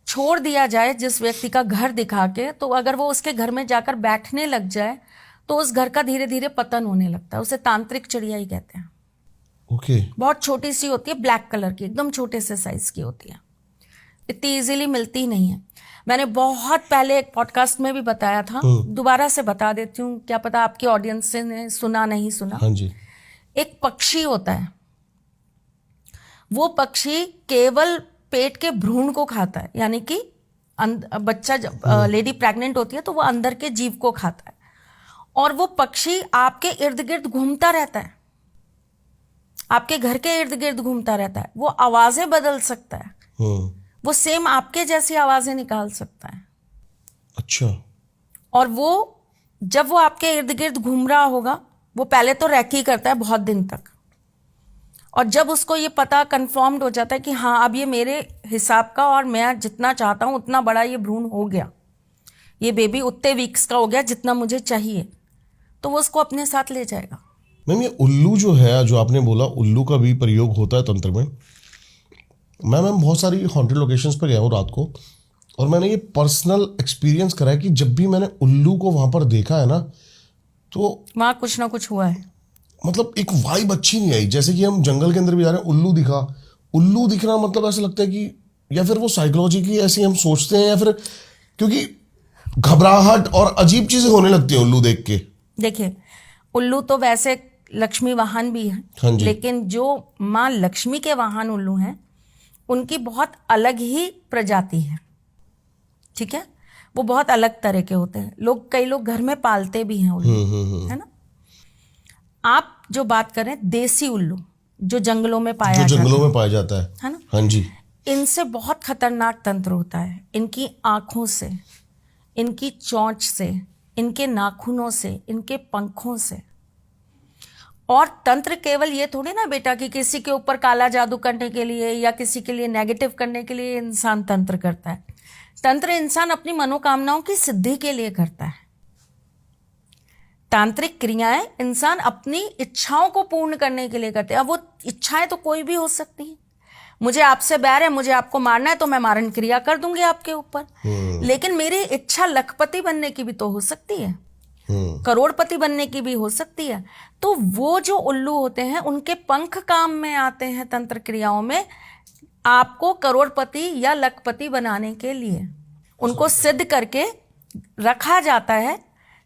छोड़ दिया जाए जिस व्यक्ति का घर दिखा के, तो अगर वो उसके घर में जाकर बैठने लग जाए तो उस घर का धीरे धीरे पतन होने लगता है। उसे तांत्रिक चिड़िया ही कहते हैं। ओके। बहुत छोटी सी होती है, ब्लैक कलर की, एकदम छोटे से साइज की होती है, इतनी इजीली मिलती नहीं है। मैंने बहुत पहले एक पॉडकास्ट में भी बताया था, दोबारा से बता देती हूँ, क्या पता आपकी ऑडियंस ने सुना नहीं सुना। हाँ जी। एक पक्षी होता है, वो पक्षी केवल पेट के भ्रूण को खाता है, यानी कि बच्चा जब लेडी प्रेग्नेंट होती है तो वो अंदर के जीव को खाता है। और वो पक्षी आपके इर्द गिर्द घूमता रहता है, आपके घर के इर्द गिर्द घूमता रहता है। वो आवाजें बदल सकता है, वो सेम आपके जैसी आवाजें निकाल सकता है। अच्छा। और वो जब वो आपके इर्द गिर्द घूम रहा होगा, वो पहले तो रैकी करता है बहुत दिन तक, और जब उसको ये पता कंफर्म्ड हो जाता है कि हाँ अब ये मेरे हिसाब का और मैं जितना चाहता हूँ उतना बड़ा ये भ्रूण हो गया, ये बेबी उतने वीक्स का हो गया जितना मुझे चाहिए, तो वो उसको अपने साथ ले जाएगा। मैम ये उल्लू जो है, जो आपने बोला उल्लू का भी प्रयोग होता है तंत्र में। मैम बहुत सारी हॉन्टेड लोकेशंस पर गया हूँ रात को, और मैंने ये पर्सनल एक्सपीरियंस करा है कि जब भी मैंने उल्लू को वहां पर देखा है ना, तो वहां कुछ ना कुछ हुआ है। मतलब एक वाइब अच्छी नहीं आई। जैसे कि हम जंगल के अंदर भी जा रहे हैं, उल्लू दिखा, उल्लू दिखना मतलब ऐसा लगता है कि या फिर वो साइकोलॉजी की ऐसी हम सोचते हैं, या फिर क्योंकि घबराहट और अजीब चीजें होने लगती है उल्लू देख के। देखिए, उल्लू तो वैसे लक्ष्मी वाहन भी है, हाँ जी। लेकिन जो माँ लक्ष्मी के वाहन उल्लू हैं उनकी बहुत अलग ही प्रजाति है। ठीक है, वो बहुत अलग तरह के होते हैं। कई लोग घर में पालते भी हैं उल्लू, है ना। आप जो बात करें देसी उल्लू जो जंगलों में पाया जाता है ना। हाँ जी। इनसे बहुत खतरनाक तंत्र होता है। इनकी आंखों से, इनकी चोंच से, इनके नाखूनों से, इनके पंखों से। और तंत्र केवल ये थोड़ी ना बेटा कि किसी के ऊपर काला जादू करने के लिए या किसी के लिए नेगेटिव करने के लिए इंसान तंत्र करता है। तंत्र इंसान अपनी मनोकामनाओं की सिद्धि के लिए करता है। तांत्रिक क्रियाएं इंसान अपनी इच्छाओं को पूर्ण करने के लिए करते हैं। अब वो इच्छाएं तो कोई भी हो सकती है। मुझे आपसे बैर है, मुझे आपको मारना है, तो मैं मारण क्रिया कर दूंगी आपके ऊपर। लेकिन मेरी इच्छा लखपति बनने की भी तो हो सकती है, करोड़पति बनने की भी हो सकती है। तो वो जो उल्लू होते हैं उनके पंख काम में आते हैं तंत्र क्रियाओं में, आपको करोड़पति या लखपति बनाने के लिए। उनको सिद्ध करके रखा जाता है,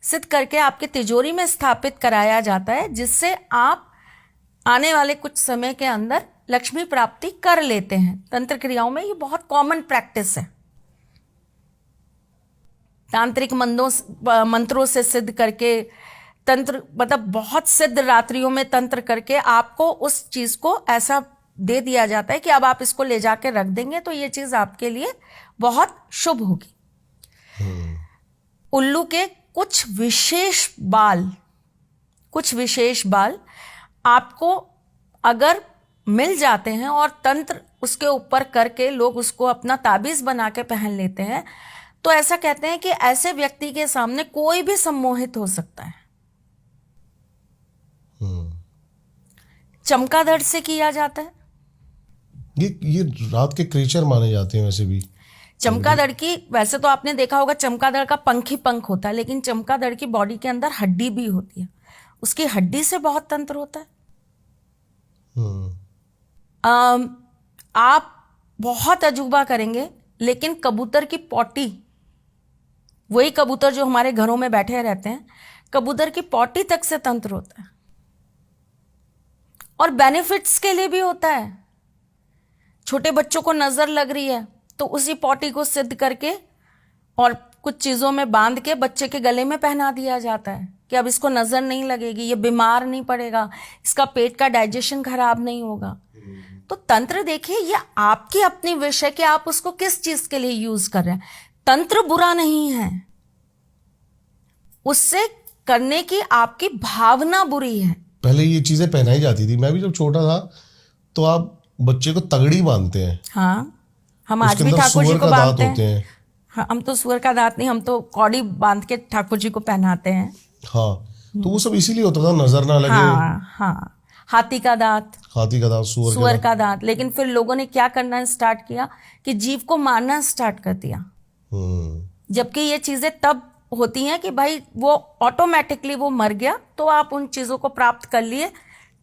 सिद्ध करके आपकी तिजोरी में स्थापित कराया जाता है, जिससे आप आने वाले कुछ समय के अंदर लक्ष्मी प्राप्ति कर लेते हैं। तंत्र क्रियाओं में ये बहुत कॉमन प्रैक्टिस है। तांत्रिक मंत्रों से सिद्ध करके तंत्र, मतलब बहुत सिद्ध रात्रियों में तंत्र करके आपको उस चीज को ऐसा दे दिया जाता है कि अब आप इसको ले जाके रख देंगे तो ये चीज आपके लिए बहुत शुभ होगी। उल्लू के कुछ विशेष बाल आपको अगर मिल जाते हैं और तंत्र उसके ऊपर करके लोग उसको अपना ताबीज बना के पहन लेते हैं, तो ऐसा कहते हैं कि ऐसे व्यक्ति के सामने कोई भी सम्मोहित हो सकता है। चमगादड़ से किया जाता है। ये रात के क्रीचर माने जाते हैं वैसे भी। चमगादड़ की, वैसे तो आपने देखा होगा चमगादड़ का पंख ही पंख होता है, लेकिन चमगादड़ की बॉडी के अंदर हड्डी भी होती है। उसकी हड्डी से बहुत तंत्र होता है। आप बहुत अजूबा करेंगे, लेकिन कबूतर की पॉटी वही कबूतर जो हमारे घरों में बैठे रहते हैं, कबूतर की पॉटी तक से तंत्र होता है और बेनिफिट्स के लिए भी होता है। छोटे बच्चों को नजर लग रही है तो उसी पॉटी को सिद्ध करके और कुछ चीजों में बांध के बच्चे के गले में पहना दिया जाता है कि अब इसको नजर नहीं लगेगी, ये बीमार नहीं पड़ेगा, इसका पेट का डाइजेशन खराब नहीं होगा। तो तंत्र देखिए, ये आपकी अपनी विश है कि आप उसको किस चीज के लिए यूज कर रहे हैं। तंत्र बुरा नहीं है, उससे करने की आपकी भावना बुरी है। पहले ये चीजें पहनाई जाती थी, मैं भी जब छोटा था तो आप बच्चे को तगड़ी बांधते हैं। हाँ, हम आज उसके भी अंदर ठाकुर जी सूअर को का दांत बांधते होते हैं। हैं। हाँ, हम तो सूअर का दांत नहीं, हम तो कौड़ी बांध के ठाकुर जी को पहनाते हैं। हाँ, तो वो सब इसीलिए होता था, नजर ना लगे। हाँ हाँ, हाथी का दांत, हाथी का दांत, सूअर का दांत। लेकिन फिर लोगों ने क्या करना स्टार्ट किया कि जीव को मारना स्टार्ट कर दिया। जबकि ये चीजें तब होती हैं कि भाई वो ऑटोमेटिकली वो मर गया तो आप उन चीजों को प्राप्त कर लिए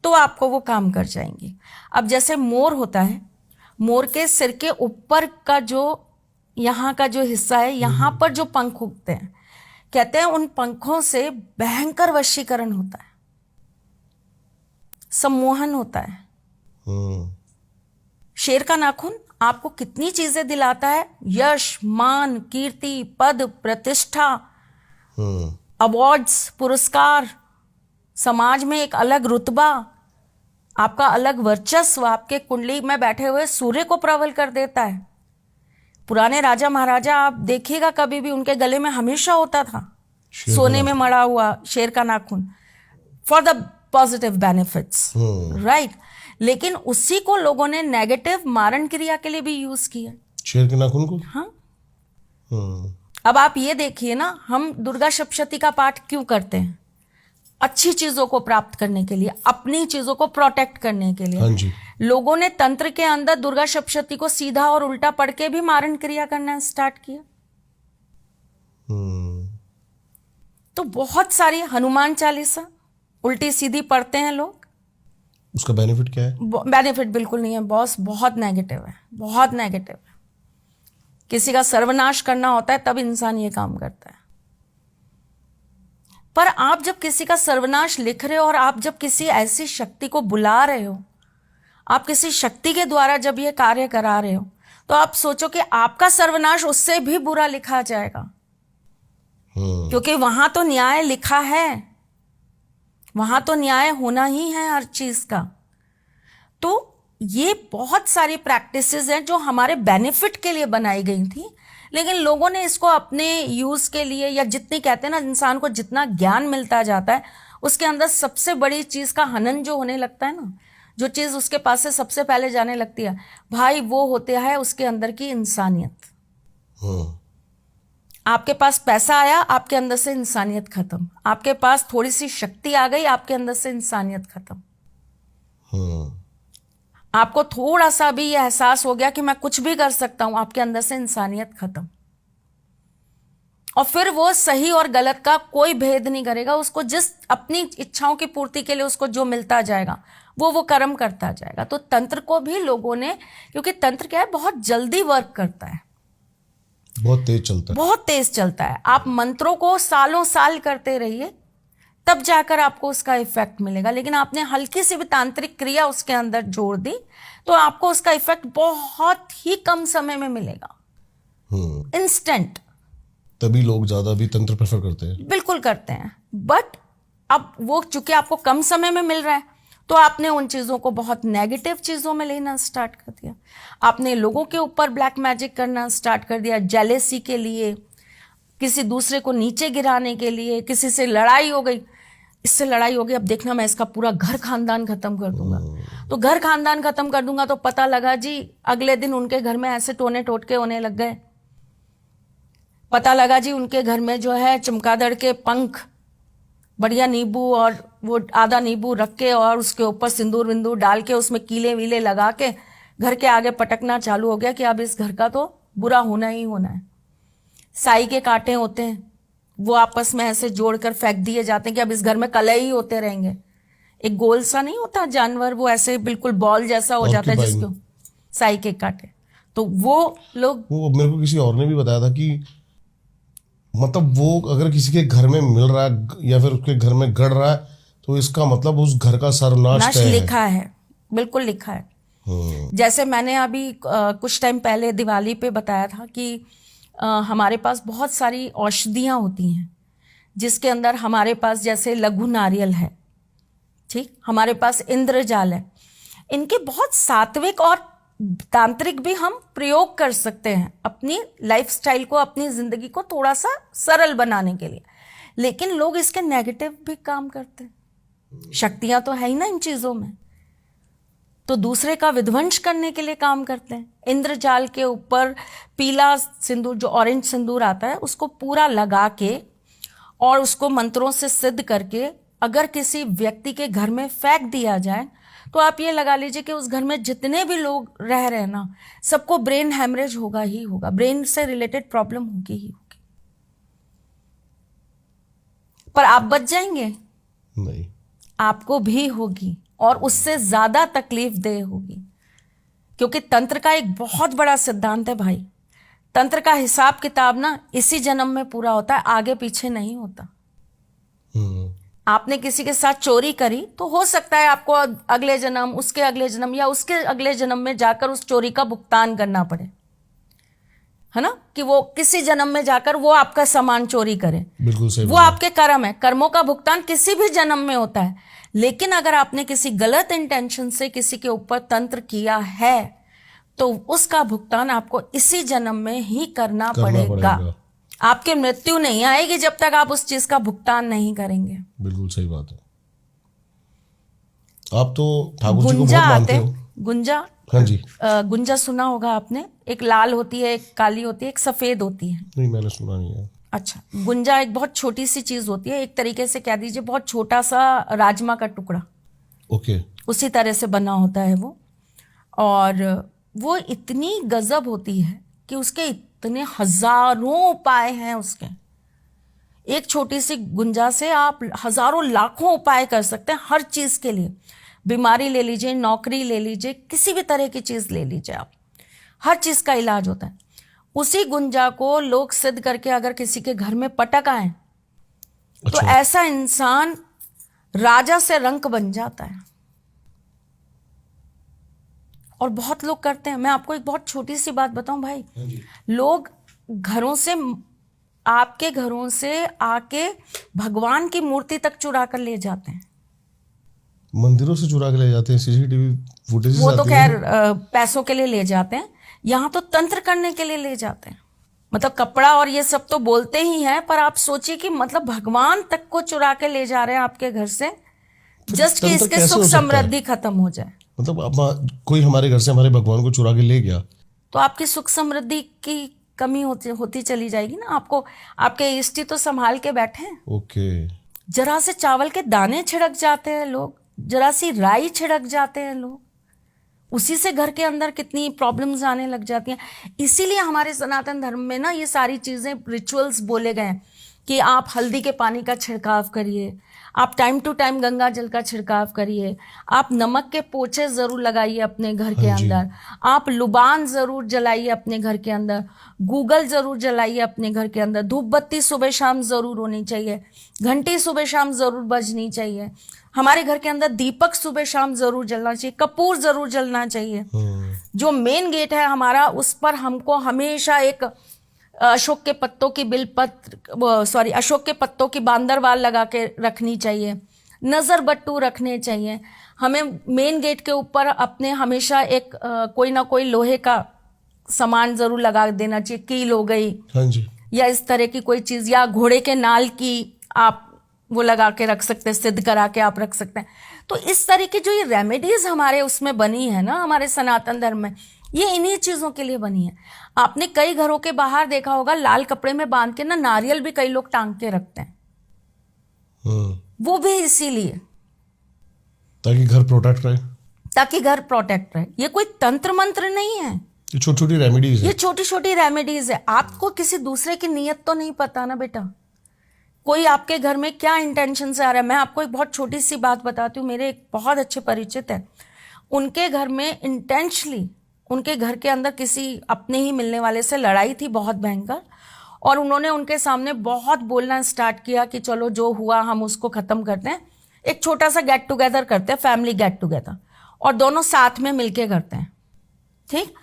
तो आपको वो काम कर जाएंगी। अब जैसे मोर होता है, मोर के सिर के ऊपर का जो यहाँ का जो हिस्सा है, यहाँ पर जो पंख उगते हैं, कहते हैं उन पंखों से भयंकर वशीकरण होता है, सम्मोहन होता है। शेर का नाखून आपको कितनी चीजें दिलाता है, यश, मान, कीर्ति, पद, प्रतिष्ठा, अवार्ड्स, पुरस्कार, समाज में एक अलग रुतबा, आपका अलग वर्चस्व, आपके कुंडली में बैठे हुए सूर्य को प्रबल कर देता है। पुराने राजा महाराजा आप देखिएगा, कभी भी उनके गले में हमेशा होता था सोने में मड़ा हुआ शेर का नाखून, for the positive benefits, right. लेकिन उसी को लोगों ने नेगेटिव मारण क्रिया के लिए भी यूज किया, शेर के नाखून को। हाँ। अब आप ये देखिए ना, हम दुर्गा सप्तशती का पाठ क्यों करते हैं? अच्छी चीजों को प्राप्त करने के लिए, अपनी चीजों को प्रोटेक्ट करने के लिए। हाँ जी। लोगों ने तंत्र के अंदर दुर्गा सप्तशती को सीधा और उल्टा पढ़ के भी मारण क्रिया करना स्टार्ट किया। तो बहुत सारी हनुमान चालीसा उल्टी सीधी पढ़ते हैं लोग। उसका बेनिफिट क्या है? बेनिफिट बिल्कुल नहीं है बॉस, बहुत नेगेटिव है, बहुत नेगेटिव है। किसी का सर्वनाश करना होता है तब इंसान ये काम करता है। पर आप जब किसी का सर्वनाश लिख रहे हो और आप जब किसी ऐसी शक्ति को बुला रहे हो, आप किसी शक्ति के द्वारा जब ये कार्य करा रहे हो, तो आप सोचो कि आपका सर्वनाश उससे भी बुरा लिखा जाएगा, क्योंकि वहां तो न्याय लिखा है, वहां तो न्याय होना ही है हर चीज का। तो ये बहुत सारी प्रैक्टिसेस हैं जो हमारे बेनिफिट के लिए बनाई गई थी, लेकिन लोगों ने इसको अपने यूज के लिए, या जितनी कहते हैं ना, इंसान को जितना ज्ञान मिलता जाता है उसके अंदर सबसे बड़ी चीज का हनन जो होने लगता है ना, जो चीज उसके पास से सबसे पहले जाने लगती है भाई, वो होता है उसके अंदर की इंसानियत। आपके पास पैसा आया, आपके अंदर से इंसानियत खत्म। आपके पास थोड़ी सी शक्ति आ गई, आपके अंदर से इंसानियत खत्म। आपको थोड़ा सा भी ये एहसास हो गया कि मैं कुछ भी कर सकता हूं, आपके अंदर से इंसानियत खत्म। और फिर वो सही और गलत का कोई भेद नहीं करेगा, उसको जिस अपनी इच्छाओं की पूर्ति के लिए उसको जो मिलता जाएगा वो कर्म करता जाएगा। तो तंत्र को भी लोगों ने, क्योंकि तंत्र क्या है, बहुत जल्दी वर्क करता है, बहुत तेज चलता है, बहुत तेज चलता है। आप मंत्रों को सालों साल करते रहिए, तब जाकर आपको उसका इफेक्ट मिलेगा। लेकिन आपने हल्की सी भी तांत्रिक क्रिया उसके अंदर जोड़ दी तो आपको उसका इफेक्ट बहुत ही कम समय में मिलेगा, इंस्टेंट। तभी लोग ज्यादा भी तंत्र प्रेफर करते हैं। बिल्कुल करते हैं, बट अब वो चूंकि आपको कम समय में मिल रहा है तो आपने उन चीजों को बहुत नेगेटिव चीजों में लेना स्टार्ट कर दिया। आपने लोगों के ऊपर ब्लैक मैजिक करना स्टार्ट कर दिया, जेलेसी के लिए, किसी दूसरे को नीचे गिराने के लिए। किसी से लड़ाई हो गई, इससे लड़ाई हो गई, अब देखना मैं इसका पूरा घर खानदान खत्म कर दूंगा। तो घर खानदान खत्म कर दूंगा तो पता लगा जी अगले दिन उनके घर में ऐसे टोने टोटके होने लग गए। पता लगा जी उनके घर में जो है चमगादड़ के पंख, बढ़िया नींबू और वो आधा नींबू रख के और उसके ऊपर सिंदूर विंदूर डाल के उसमें कीले वीले लगा के घर के आगे पटकना चालू हो गया कि अब इस घर का तो बुरा होना ही होना है। साई के कांटे होते हैं, वो आपस में ऐसे जोड़कर फेंक दिए जाते हैं कि अब इस घर में कलह ही होते रहेंगे। एक गोल सा नहीं होता जानवर, वो ऐसे बिल्कुल बॉल जैसा हो जाता है जिसको साई के कांटे। तो वो लोग, वो मेरे को किसी और ने भी बताया था कि मतलब वो अगर किसी के घर में मिल रहा है या फिर उसके घर में गड़ रहा है तो इसका मतलब उस घर का सर्वनाश नाश तय है। लिखा है, बिल्कुल लिखा है। जैसे मैंने अभी कुछ टाइम पहले दिवाली पे बताया था कि हमारे पास बहुत सारी औषधियाँ होती हैं जिसके अंदर हमारे पास जैसे लघु नारियल है, ठीक, हमारे पास इंद्रजाल है। इनके बहुत सात्विक और तांत्रिक भी हम प्रयोग कर सकते हैं अपनी लाइफस्टाइल को, अपनी जिंदगी को थोड़ा सा सरल बनाने के लिए, लेकिन लोग इसके नेगेटिव भी काम करते हैं। शक्तियां तो है ही ना इन चीजों में, तो दूसरे का विध्वंस करने के लिए काम करते हैं। इंद्रजाल के ऊपर पीला सिंदूर, जो ऑरेंज सिंदूर आता है, उसको पूरा लगा के और उसको मंत्रों से सिद्ध करके अगर किसी व्यक्ति के घर में फेंक दिया जाए तो आप ये लगा लीजिए कि उस घर में जितने भी लोग रह रहे हैं ना, सबको ब्रेन हैमरेज होगा ही होगा, ब्रेन से रिलेटेड प्रॉब्लम होगी ही होगी। पर आप बच जाएंगे? नहीं, आपको भी होगी और उससे ज्यादा तकलीफ देह होगी, क्योंकि तंत्र का एक बहुत बड़ा सिद्धांत है भाई। तंत्र का हिसाब किताब ना इसी जन्म में पूरा होता है, आगे पीछे नहीं होता। आपने किसी के साथ चोरी करी तो हो सकता है आपको अगले जन्म, उसके अगले जन्म या उसके अगले जन्म में जाकर उस चोरी का भुगतान करना पड़े, है ना, कि वो किसी जन्म में जाकर वो आपका सामान चोरी करे। बिल्कुल सही। वो आपके कर्म है, कर्मों का भुगतान किसी भी जन्म में होता है। लेकिन अगर आपने किसी गलत इंटेंशन से किसी के ऊपर तंत्र किया है तो उसका भुगतान आपको इसी जन्म में ही करना पड़ेगा। आपकी मृत्यु नहीं आएगी जब तक आप उस चीज का भुगतान नहीं करेंगे। बिल्कुल सही बात है। आप तो ठाकुर जी को बहुत गुंजा मानते आते, हो। गुंजा, हाँ जी। गुंजा सुना होगा आपने, एक लाल होती है, एक काली होती है, एक सफेद होती है। नहीं, मैंने सुना नहीं है। अच्छा, गुंजा एक बहुत छोटी सी चीज होती है, एक तरीके से कह दीजिए बहुत छोटा सा राजमा का टुकड़ा, ओके। उसी तरह से बना होता है वो। और वो इतनी गजब होती है कि उसके इतने हजारों उपाय हैं उसके। एक छोटी सी गुंजा से आप हजारों लाखों उपाय कर सकते हैं हर चीज के लिए। बीमारी ले लीजिए, नौकरी ले लीजिए, किसी भी तरह की चीज ले लीजिए आप, हर चीज का इलाज होता है। उसी गुंजा को लोग सिद्ध करके अगर किसी के घर में पटक आए तो ऐसा इंसान राजा से रंक बन जाता है। और बहुत लोग करते हैं। मैं आपको एक बहुत छोटी सी बात बताऊं भाई, लोग घरों से, आपके घरों से आके भगवान की मूर्ति तक चुरा कर ले जाते हैं। मंदिरों से चुरा के ले जाते हैं, सीसीटीवी फुटेज वो तो खैर पैसों के लिए ले जाते हैं, यहाँ तो तंत्र करने के लिए ले जाते हैं। मतलब कपड़ा और ये सब तो बोलते ही हैं, पर आप सोचिए कि मतलब भगवान तक को चुरा के ले जा रहे हैं आपके घर से, जस्ट कि इसके सुख समृद्धि खत्म हो जाए। मतलब अब कोई हमारे घर से हमारे भगवान को चुरा के ले गया तो आपकी सुख समृद्धि की कमी होती चली जाएगी ना। आपको आपके इष्टी तो संभाल के बैठे हैं। ओके। जरा से चावल के दाने छिड़क जाते हैं लोग, जरा सी राई छिड़क जाते हैं लोग, उसी से घर के अंदर कितनी प्रॉब्लम्स आने लग जाती हैं। इसीलिए हमारे सनातन धर्म में ना ये सारी चीजें, रिचुअल्स बोले गए हैं कि आप हल्दी के पानी का छिड़काव करिए, आप टाइम टू टाइम गंगा जल का छिड़काव करिए, आप नमक के पोछे जरूर लगाइए अपने घर के अंदर, आप लुबान जरूर जलाइए अपने घर के अंदर, गूगल जरूर जलाइए अपने घर के अंदर, धूप बत्ती सुबह शाम जरूर होनी चाहिए, घंटी सुबह शाम जरूर बजनी चाहिए, हमारे घर के अंदर दीपक सुबह शाम जरूर जलना चाहिए, कपूर जरूर जलना चाहिए। जो मेन गेट है हमारा, उस पर हमको हमेशा एक अशोक के पत्तों की अशोक के पत्तों की बांदरवाल लगा के रखनी चाहिए, नजर बट्टू रखने चाहिए। हमें मेन गेट के ऊपर अपने हमेशा एक कोई ना कोई लोहे का सामान जरूर लगा देना चाहिए, कील हो गई, हाँ जी, या इस तरह की कोई चीज, या घोड़े के नाल की आप वो लगा के रख सकते हैं, सिद्ध करा के आप रख सकते हैं। तो इस तरह की जो ये रेमेडीज हमारे उसमें बनी है ना, हमारे सनातन धर्म में, ये इन्हीं चीजों के लिए बनी है। आपने कई घरों के बाहर देखा होगा, लाल कपड़े में बांध के ना नारियल भी कई लोग टांग के रखते हैं, वो भी इसीलिए ताकि घर प्रोटेक्ट रहे, ताकि घर प्रोटेक्ट रहे। ये कोई तंत्र मंत्र नहीं है, ये छोटी छोटी रेमेडीज है। ये छोटी छोटी रेमेडीज है। आपको किसी दूसरे की नीयत तो नहीं पता ना बेटा, कोई आपके घर में क्या इंटेंशन से आ रहा है। मैं आपको एक बहुत छोटी सी बात बताती हूँ। मेरे एक बहुत अच्छे परिचित है, उनके घर में इंटेंशनली, उनके घर के अंदर किसी अपने ही मिलने वाले से लड़ाई थी बहुत भयंकर, और उन्होंने उनके सामने बहुत बोलना स्टार्ट किया कि चलो जो हुआ हम उसको खत्म करते हैं, एक छोटा सा गेट टुगेदर करते हैं, फैमिली गेट टुगेदर, और दोनों साथ में मिलके करते हैं, ठीक।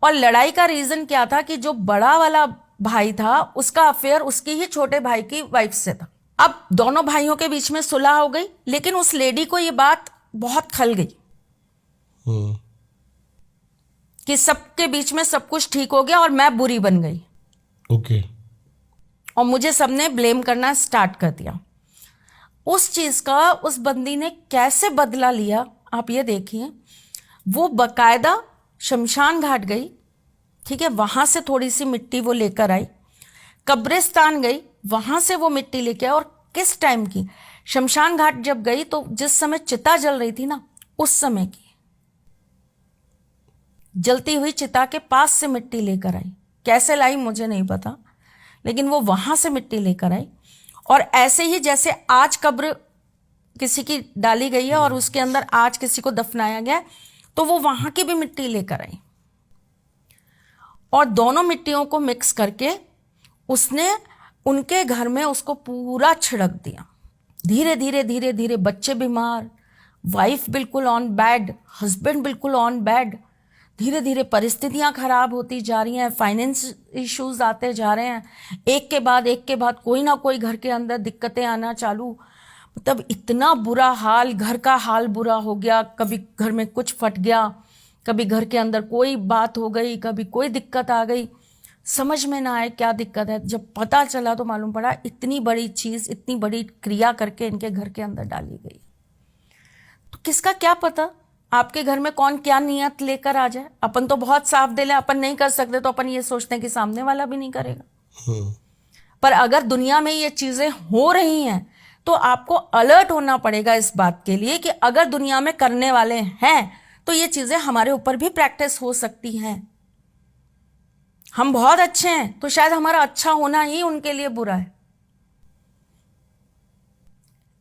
और लड़ाई का रीजन क्या था कि जो बड़ा वाला भाई था उसका अफेयर उसकी ही छोटे भाई की वाइफ से था। अब दोनों भाइयों के बीच में सुलह हो गई, लेकिन उस लेडी को ये बात बहुत खल गई कि सबके बीच में सब कुछ ठीक हो गया और मैं बुरी बन गई। ओके। और मुझे सबने ब्लेम करना स्टार्ट कर दिया। उस चीज का उस बंदी ने कैसे बदला लिया आप ये देखिए। वो बकायदा शमशान घाट गई, ठीक है, वहां से थोड़ी सी मिट्टी वो लेकर आई, कब्रिस्तान गई, वहां से वो मिट्टी लेके आई। और किस टाइम की, शमशान घाट जब गई तो जिस समय चिता जल रही थी ना, उस समय की जलती हुई चिता के पास से मिट्टी लेकर आई। कैसे लाई मुझे नहीं पता, लेकिन वो वहां से मिट्टी लेकर आई। और ऐसे ही जैसे आज कब्र किसी की डाली गई है और उसके अंदर आज किसी को दफनाया गया है, तो वो वहां की भी मिट्टी लेकर आई और दोनों मिट्टियों को मिक्स करके उसने उनके घर में उसको पूरा छिड़क दिया। धीरे धीरे धीरे धीरे बच्चे बीमार, वाइफ बिल्कुल ऑन बेड, हस्बैंड बिल्कुल ऑन बेड, धीरे धीरे परिस्थितियां खराब होती जा रही हैं, फाइनेंस इश्यूज आते जा रहे हैं, एक के बाद कोई ना कोई घर के अंदर दिक्कतें आना चालू। मतलब इतना बुरा हाल, घर का हाल बुरा हो गया, कभी घर में कुछ फट गया, कभी घर के अंदर कोई बात हो गई, कभी कोई दिक्कत आ गई, समझ में ना आए क्या दिक्कत है। जब पता चला तो मालूम पड़ा इतनी बड़ी चीज, इतनी बड़ी क्रिया करके इनके घर के अंदर डाली गई। तो किसका क्या पता आपके घर में कौन क्या नियत लेकर आ जाए। अपन तो बहुत साफ दिल है, अपन नहीं कर सकते तो अपन ये सोचते हैं कि सामने वाला भी नहीं करेगा। पर अगर दुनिया में ये चीजें हो रही हैं तो आपको अलर्ट होना पड़ेगा इस बात के लिए कि अगर दुनिया में करने वाले हैं तो ये चीजें हमारे ऊपर भी प्रैक्टिस हो सकती हैं। हम बहुत अच्छे हैं तो शायद हमारा अच्छा होना ही उनके लिए बुरा है।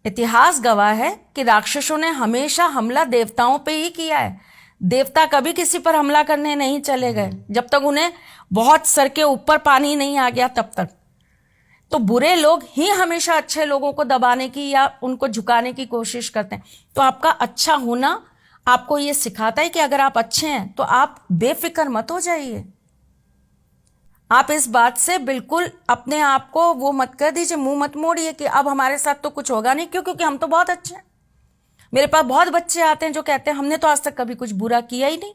इतिहास गवाह है कि राक्षसों ने हमेशा हमला देवताओं पे ही किया है। देवता कभी किसी पर हमला करने नहीं चले गए जब तक उन्हें बहुत सर के ऊपर पानी नहीं आ गया तब तक। तो बुरे लोग ही हमेशा अच्छे लोगों को दबाने की या उनको झुकाने की कोशिश करते हैं। तो आपका अच्छा होना आपको ये सिखाता है कि अगर आप अच्छे हैं तो आप बेफिक्र मत हो जाइए। आप इस बात से बिल्कुल अपने आप को वो मत कर दीजिए, मुंह मत मोड़िए कि अब हमारे साथ तो कुछ होगा नहीं, क्योंकि हम तो बहुत अच्छे हैं। मेरे पास बहुत बच्चे आते हैं जो कहते हैं हमने तो आज तक कभी कुछ बुरा किया ही नहीं,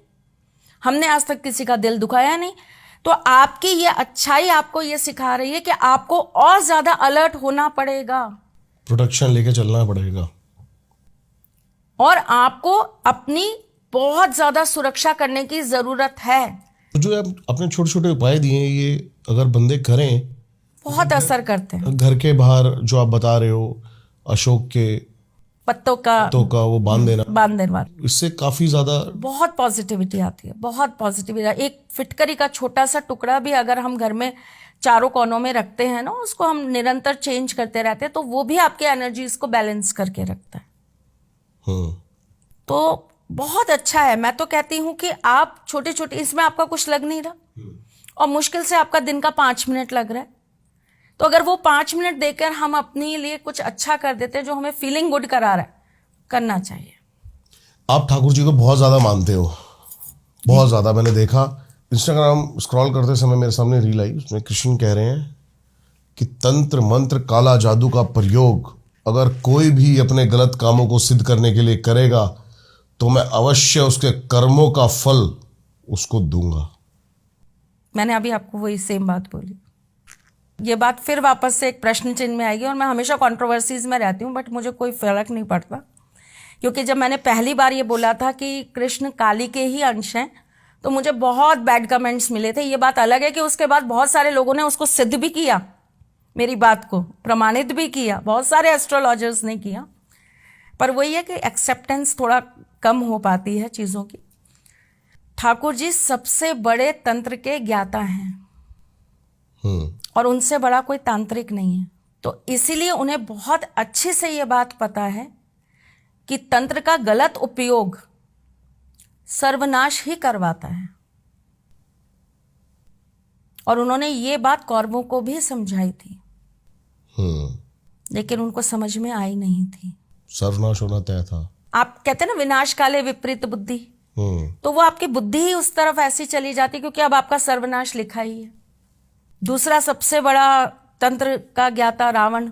हमने आज तक किसी का दिल दुखाया नहीं। तो आपकी ये अच्छाई आपको ये सिखा रही है कि आपको और ज्यादा अलर्ट होना पड़ेगा, प्रोटेक्शन लेके चलना पड़ेगा, और आपको अपनी बहुत ज्यादा सुरक्षा करने की जरूरत है। तो जो आप अपने छोटे छोटे उपाय दिए हैं, ये अगर बंदे करें बहुत असर करते हैं। घर के बाहर जो आप बता रहे हो, अशोक के पत्तों का वो बांध देना, इससे काफी ज्यादा बहुत पॉजिटिविटी आती है, बहुत पॉजिटिविटी। एक फिटकरी का छोटा सा टुकड़ा भी अगर हम घर में चारों कोनों में रखते हैं ना, उसको हम निरंतर चेंज करते रहते हैं तो वो भी आपके एनर्जीज को बैलेंस करके रखता है। तो बहुत अच्छा है। मैं तो कहती हूं कि आप छोटे छोटे, इसमें आपका कुछ लग नहीं रहा और मुश्किल से आपका दिन का 5 मिनट लग रहा है, तो अगर वो 5 मिनट देकर हम अपने लिए कुछ अच्छा कर देते हैं जो हमें फीलिंग गुड करा रहा है, करना चाहिए। आप ठाकुर जी को बहुत ज्यादा मानते हो, बहुत ज्यादा। मैंने देखा इंस्टाग्राम स्क्रॉल करते समय मेरे सामने रील आई, उसमें कृष्ण कह रहे हैं कि तंत्र मंत्र काला जादू का प्रयोग अगर कोई भी अपने गलत कामों को सिद्ध करने के लिए करेगा तो मैं अवश्य उसके कर्मों का फल उसको दूंगा। मैंने अभी आपको वही सेम बात बोली। ये बात फिर वापस से एक प्रश्न चिन्ह में आएगी, और मैं हमेशा कंट्रोवर्सीज में रहती हूँ, बट मुझे कोई फर्क नहीं पड़ता, क्योंकि जब मैंने पहली बार ये बोला था कि कृष्ण काली के ही अंश हैं तो मुझे बहुत बैड कमेंट्स मिले थे। ये बात अलग है कि उसके बाद बहुत सारे लोगों ने उसको सिद्ध भी किया, मेरी बात को प्रमाणित भी किया, बहुत सारे एस्ट्रोलॉजर्स ने किया, पर वही है कि एक्सेप्टेंस थोड़ा कम हो पाती है चीजों की। ठाकुर जी सबसे बड़े तंत्र के ज्ञाता हैं और उनसे बड़ा कोई तांत्रिक नहीं है। तो इसीलिए उन्हें बहुत अच्छे से ये बात पता है कि तंत्र का गलत उपयोग सर्वनाश ही करवाता है। और उन्होंने ये बात कौरवों को भी समझाई थी, लेकिन उनको समझ में आई नहीं थी। सर्वनाश होना तय था। आप कहते हैं ना विनाश काले विपरीत बुद्धि, तो वो आपकी बुद्धि ही उस तरफ ऐसी चली जाती क्योंकि अब आपका सर्वनाश लिखा ही है। दूसरा सबसे बड़ा तंत्र का ज्ञाता रावण,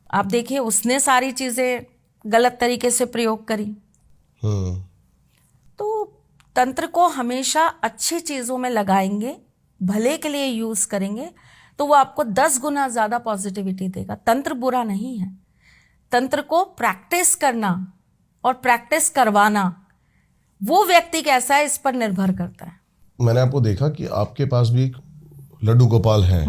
आप देखिए उसने सारी चीजें गलत तरीके से प्रयोग करी। तो तंत्र को हमेशा अच्छी चीजों में लगाएंगे, भले के लिए यूज करेंगे, तो वो आपको 10 गुना ज्यादा पॉजिटिविटी देगा। तंत्र बुरा नहीं है, तंत्र को प्रैक्टिस करना और प्रैक्टिस करवाना वो व्यक्ति कैसा है इस पर निर्भर करता है। मैंने आपको देखा कि आपके पास भी एक लड्डू गोपाल हैं।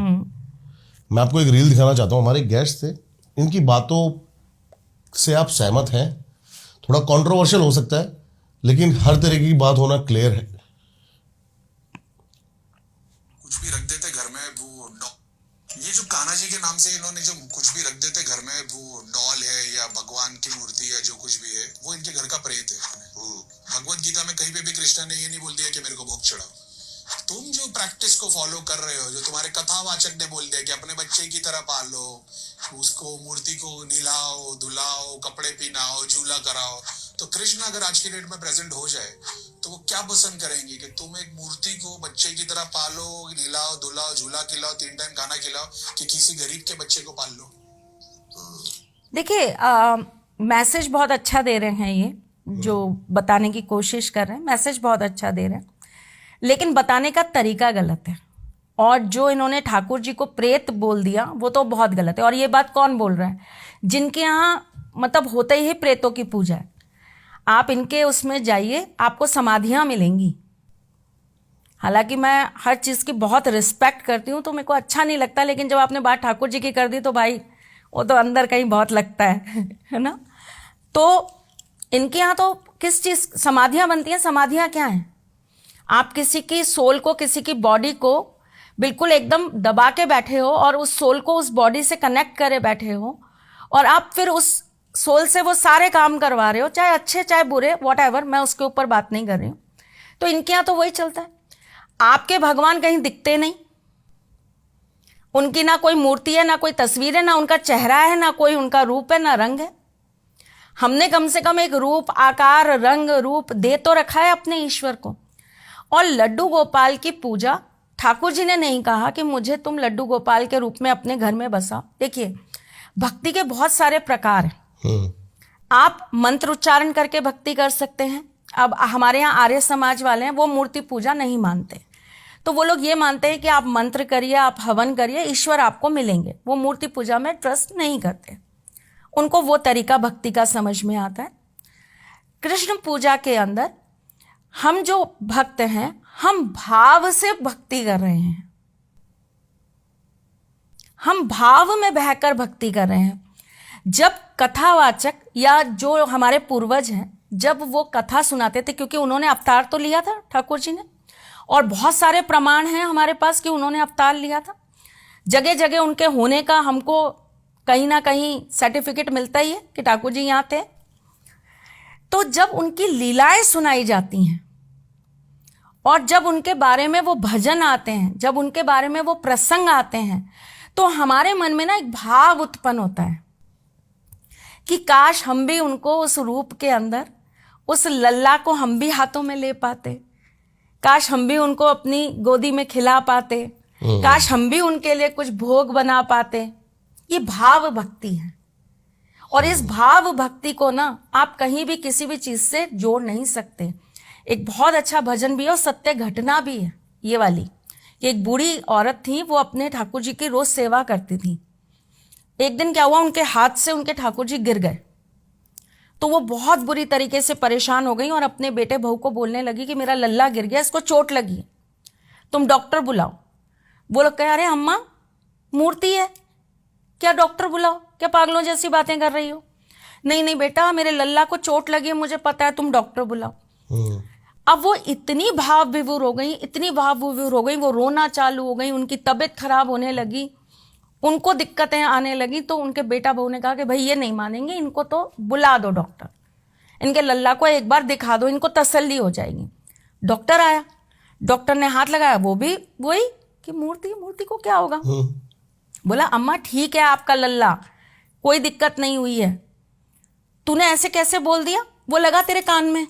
मैं आपको एक रील दिखाना चाहता हूँ, हमारे गेस्ट थे, इनकी बातों से आप सहमत हैं, थोड़ा कंट्रोवर्शियल हो सकता है लेकिन हर तरह की बात होना क्लियर है। कुछ भी रख देते घर में, वो ये जो कान्हा जी के नाम से इन्होंने जो कुछ भी रख देते घर में, वो डॉल है या भगवान की मूर्ति है, जो कुछ भी है वो इनके घर का प्रेत है। भगवत गीता में कहीं पे भी कृष्ण ने ये नहीं बोल दिया कि मेरे को भोग चढ़ाओ। तुम जो प्रैक्टिस को फॉलो कर रहे हो, जो तुम्हारे कथावाचक ने बोल दिया कि अपने बच्चे की तरह पालो, उसको मूर्ति को नहलाओ धुलाओ, कपड़े पहनाओ, झूला कराओ, तो कृष्ण अगर आज की डेट में प्रेजेंट हो जाए तो वो क्या पसंद करेंगे कि तुम एक मूर्ति को बच्चे की तरह पालो, नहलाओ धुलाओ, झूला खिलाओ, 3 टाइम खाना खिलाओ, कि किसी गरीब के बच्चे को पाल लो। देखिए मैसेज बहुत अच्छा दे रहे हैं, ये जो बताने की कोशिश कर रहे हैं मैसेज बहुत अच्छा दे रहे हैं, लेकिन बताने का तरीका गलत है। और जो इन्होंने ठाकुर जी को प्रेत बोल दिया वो तो बहुत गलत है। और ये बात कौन बोल रहा है? जिनके यहाँ मतलब होते ही प्रेतों की पूजा है। आप इनके उसमें जाइए, आपको समाधियां मिलेंगी। हालांकि मैं हर चीज़ की बहुत रिस्पेक्ट करती हूँ, तो मेरे को अच्छा नहीं लगता, लेकिन जब आपने बात ठाकुर जी की कर दी तो भाई वो तो अंदर कहीं बहुत लगता है ना। तो इनके यहाँ तो किस चीज़ समाधियां बनती हैं? समाधियां क्या हैं? आप किसी की सोल को, किसी की बॉडी को बिल्कुल एकदम दबा के बैठे हो और उस सोल को उस बॉडी से कनेक्ट करे बैठे हो, और आप फिर उस सोल से वो सारे काम करवा रहे हो, चाहे अच्छे चाहे बुरे, व्हाटएवर, मैं उसके ऊपर बात नहीं कर रही हूँ। तो इनके यहाँ तो वही चलता है। आपके भगवान कहीं दिखते नहीं, उनकी ना कोई मूर्ति है, ना कोई तस्वीर है, ना उनका चेहरा है, ना कोई उनका रूप है, ना रंग है। हमने कम से कम एक रूप, आकार, रंग, रूप दे तो रखा है अपने ईश्वर को। और लड्डू गोपाल की पूजा ठाकुर जी ने नहीं कहा कि मुझे तुम लड्डू गोपाल के रूप में अपने घर में बसाओ। देखिए भक्ति के बहुत सारे प्रकार हैं। आप मंत्र उच्चारण करके भक्ति कर सकते हैं। अब हमारे यहाँ आर्य समाज वाले हैं, वो मूर्ति पूजा नहीं मानते, तो वो लोग ये मानते हैं कि आप मंत्र करिए, आप हवन करिए, ईश्वर आपको मिलेंगे। वो मूर्ति पूजा में ट्रस्ट नहीं करते, उनको वो तरीका भक्ति का समझ में आता है। कृष्ण पूजा के अंदर हम जो भक्त हैं, हम भाव से भक्ति कर रहे हैं, हम भाव में बहकर भक्ति कर रहे हैं। जब कथावाचक या जो हमारे पूर्वज हैं, जब वो कथा सुनाते थे, क्योंकि उन्होंने अवतार तो लिया था ठाकुर जी ने, और बहुत सारे प्रमाण हैं हमारे पास कि उन्होंने अवतार लिया था। जगह जगह उनके होने का हमको कहीं ना कहीं सर्टिफिकेट मिलता ही है कि ठाकुर जी यहाँ थे। तो जब उनकी लीलाएं सुनाई जाती हैं और जब उनके बारे में वो भजन आते हैं, जब उनके बारे में वो प्रसंग आते हैं, तो हमारे मन में ना एक भाव उत्पन्न होता है कि काश हम भी उनको उस रूप के अंदर, उस लल्ला को हम भी हाथों में ले पाते, काश हम भी उनको अपनी गोदी में खिला पाते, काश हम भी उनके लिए कुछ भोग बना पाते। ये भाव भक्ति है। और इस भाव भक्ति को ना आप कहीं भी किसी भी चीज से जोड़ नहीं सकते। एक बहुत अच्छा भजन भी है और सत्य घटना भी है ये वाली, कि एक बूढ़ी औरत थी, वो अपने ठाकुर जी की रोज सेवा करती थी। एक दिन क्या हुआ, उनके हाथ से उनके ठाकुर जी गिर गए, तो वो बहुत बुरी तरीके से परेशान हो गई और अपने बेटे बहू को बोलने लगी कि मेरा लल्ला गिर गया, इसको चोट लगी, तुम डॉक्टर बुलाओ। वो लोग कहे अरे अम्मा मूर्ति है, क्या डॉक्टर बुलाओ, क्या पागलों जैसी बातें कर रही हो? नहीं नहीं बेटा, मेरे लल्ला को चोट लगी है, मुझे पता है, तुम डॉक्टर बुलाओ। अब वो इतनी भाव विभोर हो गई, इतनी भाव विभोर हो गई, वो रोना चालू हो गई, उनकी तबीयत खराब होने लगी, उनको दिक्कतें आने लगी। तो उनके बेटा बहू ने कहा कि भाई ये नहीं मानेंगे, इनको तो बुला दो डॉक्टर, इनके लल्ला को एक बार दिखा दो, इनको तसल्ली हो जाएगी। डॉक्टर आया, डॉक्टर ने हाथ लगाया, वो भी वही कि मूर्ति मूर्ति को क्या होगा। बोला अम्मा ठीक है आपका लल्ला, कोई दिक्कत नहीं हुई है, तूने ऐसे कैसे बोल दिया? वो लगा तेरे कान में,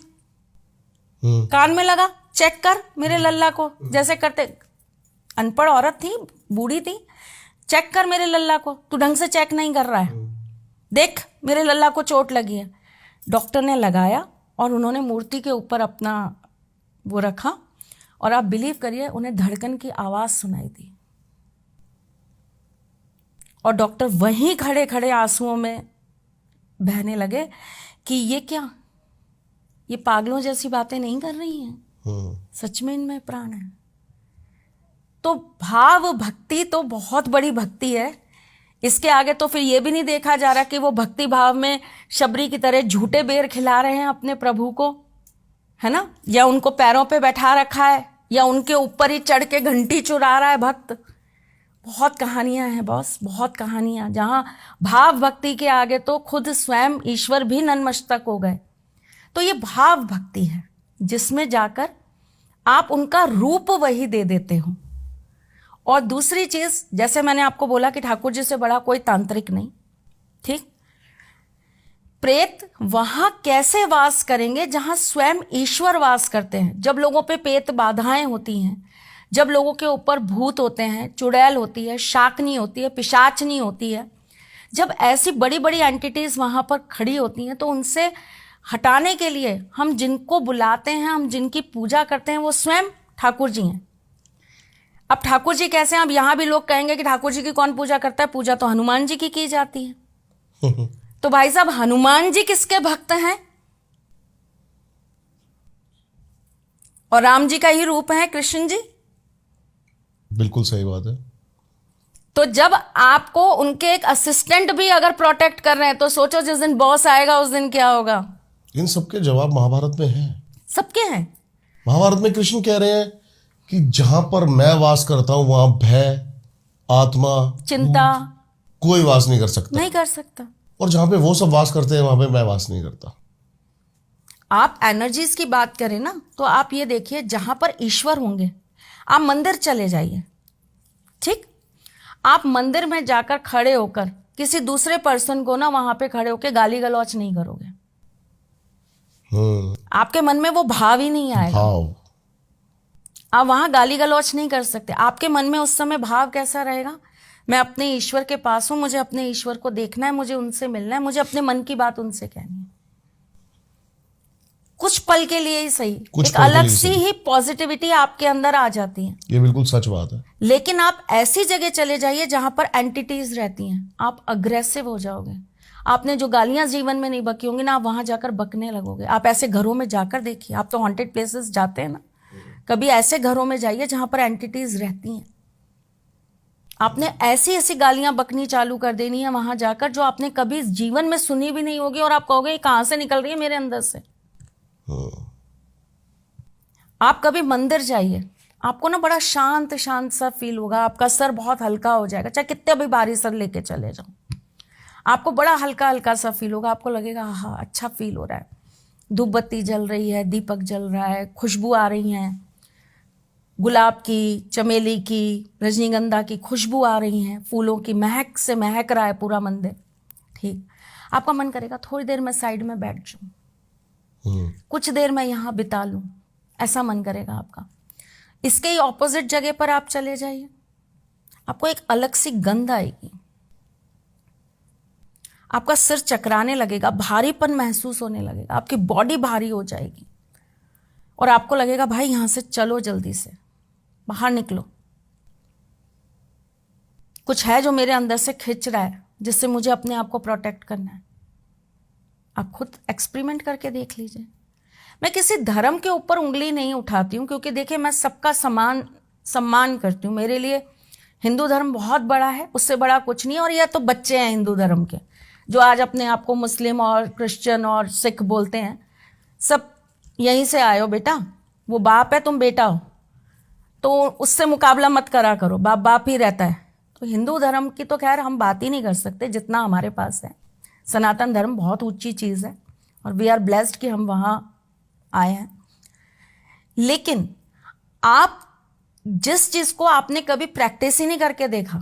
कान में लगा, चेक कर मेरे लल्ला को, जैसे करते। अनपढ़ औरत थी, बूढ़ी थी, चेक कर मेरे लल्ला को, तू ढंग से चेक नहीं कर रहा है, देख मेरे लल्ला को चोट लगी है। डॉक्टर ने लगाया और उन्होंने मूर्ति के ऊपर अपना वो रखा और आप बिलीव करिए उन्हें धड़कन की आवाज सुनाई दी। और डॉक्टर वहीं खड़े खड़े आंसुओं में बहने लगे कि ये क्या, ये पागलों जैसी बातें नहीं कर रही हैं, सच में इनमें प्राण है। तो भाव भक्ति तो बहुत बड़ी भक्ति है। इसके आगे तो फिर ये भी नहीं देखा जा रहा कि वो भक्ति भाव में शबरी की तरह झूठे बेर खिला रहे हैं अपने प्रभु को, है ना, या उनको पैरों पे बैठा रखा है, या उनके ऊपर ही चढ़ के घंटी चुरा रहा है भक्त। बहुत कहानियां हैं बॉस, बहुत कहानियां, जहां भाव भक्ति के आगे तो खुद स्वयं ईश्वर भी नतमस्तक हो गए। तो ये भाव भक्ति है जिसमें जाकर आप उनका रूप वही दे देते हो। और दूसरी चीज, जैसे मैंने आपको बोला कि ठाकुर जी से बड़ा कोई तांत्रिक नहीं, ठीक। प्रेत वहां कैसे वास करेंगे जहां स्वयं ईश्वर वास करते हैं। जब लोगों पे पेट बाधाएं होती हैं, जब लोगों के ऊपर भूत होते हैं, चुड़ैल होती है, शाकनी होती है, पिशाचनी होती है, जब ऐसी बड़ी बड़ी एंटिटीज वहां पर खड़ी होती हैं, तो उनसे हटाने के लिए हम जिनको बुलाते हैं, हम जिनकी पूजा करते हैं, वो स्वयं ठाकुर जी हैं। अब ठाकुर जी कैसे हैं? अब यहां भी लोग कहेंगे कि ठाकुर जी की कौन पूजा करता है, पूजा तो हनुमान जी की जाती है। तो भाई साहब, हनुमान जी किसके भक्त हैं? और राम जी का ही रूप है कृष्ण जी। बिल्कुल सही बात है। तो जब आपको उनके एक असिस्टेंट भी अगर प्रोटेक्ट कर रहे हैं, तो सोचो जिस दिन बॉस आएगा उस दिन क्या होगा। इन सबके जवाब महाभारत में हैं। सबके हैं। महाभारत में कृष्ण कह रहे हैं कि जहां पर मैं वास करता हूं वहां भय, आत्मा, चिंता कोई वास नहीं कर सकता, नहीं कर सकता। और जहां पे वो सब वास करते हैं वहां पे मैं वास नहीं करता। आप एनर्जीज की बात करें ना, तो आप ये देखिए, जहां पर ईश्वर होंगे, आप मंदिर चले जाइए, ठीक। आप मंदिर में जाकर खड़े होकर किसी दूसरे पर्सन को ना वहां पे खड़े होकर गाली गलौच नहीं करोगे। आपके मन में वो भाव ही नहीं आएगा। भाव, आप वहां गाली गलौच नहीं कर सकते। आपके मन में उस समय भाव कैसा रहेगा? मैं अपने ईश्वर के पास हूं, मुझे अपने ईश्वर को देखना है, मुझे उनसे मिलना है, मुझे अपने मन की बात उनसे कहनी है। कुछ पल के लिए ही सही, एक अलग सी ही पॉजिटिविटी आपके अंदर आ जाती है। ये बिल्कुल सच बात है। लेकिन आप ऐसी जगह चले जाइए जहां पर एंटिटीज रहती हैं, आप अग्रेसिव हो जाओगे। आपने जो गालियां जीवन में नहीं बकी होंगी ना, आप वहां जाकर बकने लगोगे। आप ऐसे घरों में जाकर देखिए, आप तो हॉन्टेड प्लेसेस जाते हैं ना, कभी ऐसे घरों में जाइए जहां पर एंटिटीज रहती हैं। आपने ऐसी ऐसी गालियां बकनी चालू कर देनी है वहां जाकर, जो आपने कभी जीवन में सुनी भी नहीं होगी, और आप कहोगे ये कहां से निकल रही है मेरे अंदर से। आप कभी मंदिर जाइए, आपको ना बड़ा शांत शांत सा फील होगा, आपका सर बहुत हल्का हो जाएगा, चाहे कितने भी भारी सर लेके चले जाओ, आपको बड़ा हल्का हल्का सा फील होगा। आपको लगेगा हाँ अच्छा फील हो रहा है। धूप बत्ती जल रही है, दीपक जल रहा है, खुशबू आ रही है, गुलाब की, चमेली की, रजनीगंधा की खुशबू आ रही है, फूलों की महक से महक रहा है पूरा मंदिर, ठीक। आपका मन करेगा थोड़ी देर मैं साइड में बैठ जाऊं, कुछ देर मैं यहां बिता लूं, ऐसा मन करेगा आपका। इसके ही ऑपोजिट जगह पर आप चले जाइए, आपको एक अलग सी गंध आएगी, आपका सिर चकराने लगेगा, भारीपन महसूस होने लगेगा, आपकी बॉडी भारी हो जाएगी, और आपको लगेगा भाई यहां से चलो, जल्दी से बाहर निकलो, कुछ है जो मेरे अंदर से खिंच रहा है, जिससे मुझे अपने आप को प्रोटेक्ट करना है। आप खुद एक्सपेरिमेंट करके देख लीजिए। मैं किसी धर्म के ऊपर उंगली नहीं उठाती हूँ, क्योंकि देखिए मैं सबका सम्मान करती हूँ। मेरे लिए हिंदू धर्म बहुत बड़ा है, उससे बड़ा कुछ नहीं। और यह तो बच्चे हैं हिंदू धर्म के, जो आज अपने आप को मुस्लिम और क्रिश्चियन और सिख बोलते हैं, सब यहीं से आए हो बेटा। वो बाप है, तुम बेटा हो, तो उससे मुकाबला मत करा करो, बाप बाप ही रहता है। तो हिंदू धर्म की तो खैर हम बात ही नहीं कर सकते जितना हमारे पास है। सनातन धर्म बहुत ऊंची चीज़ है, और वी आर ब्लेस्ड कि हम वहाँ आए हैं। लेकिन आप जिस चीज को आपने कभी प्रैक्टिस ही नहीं करके देखा,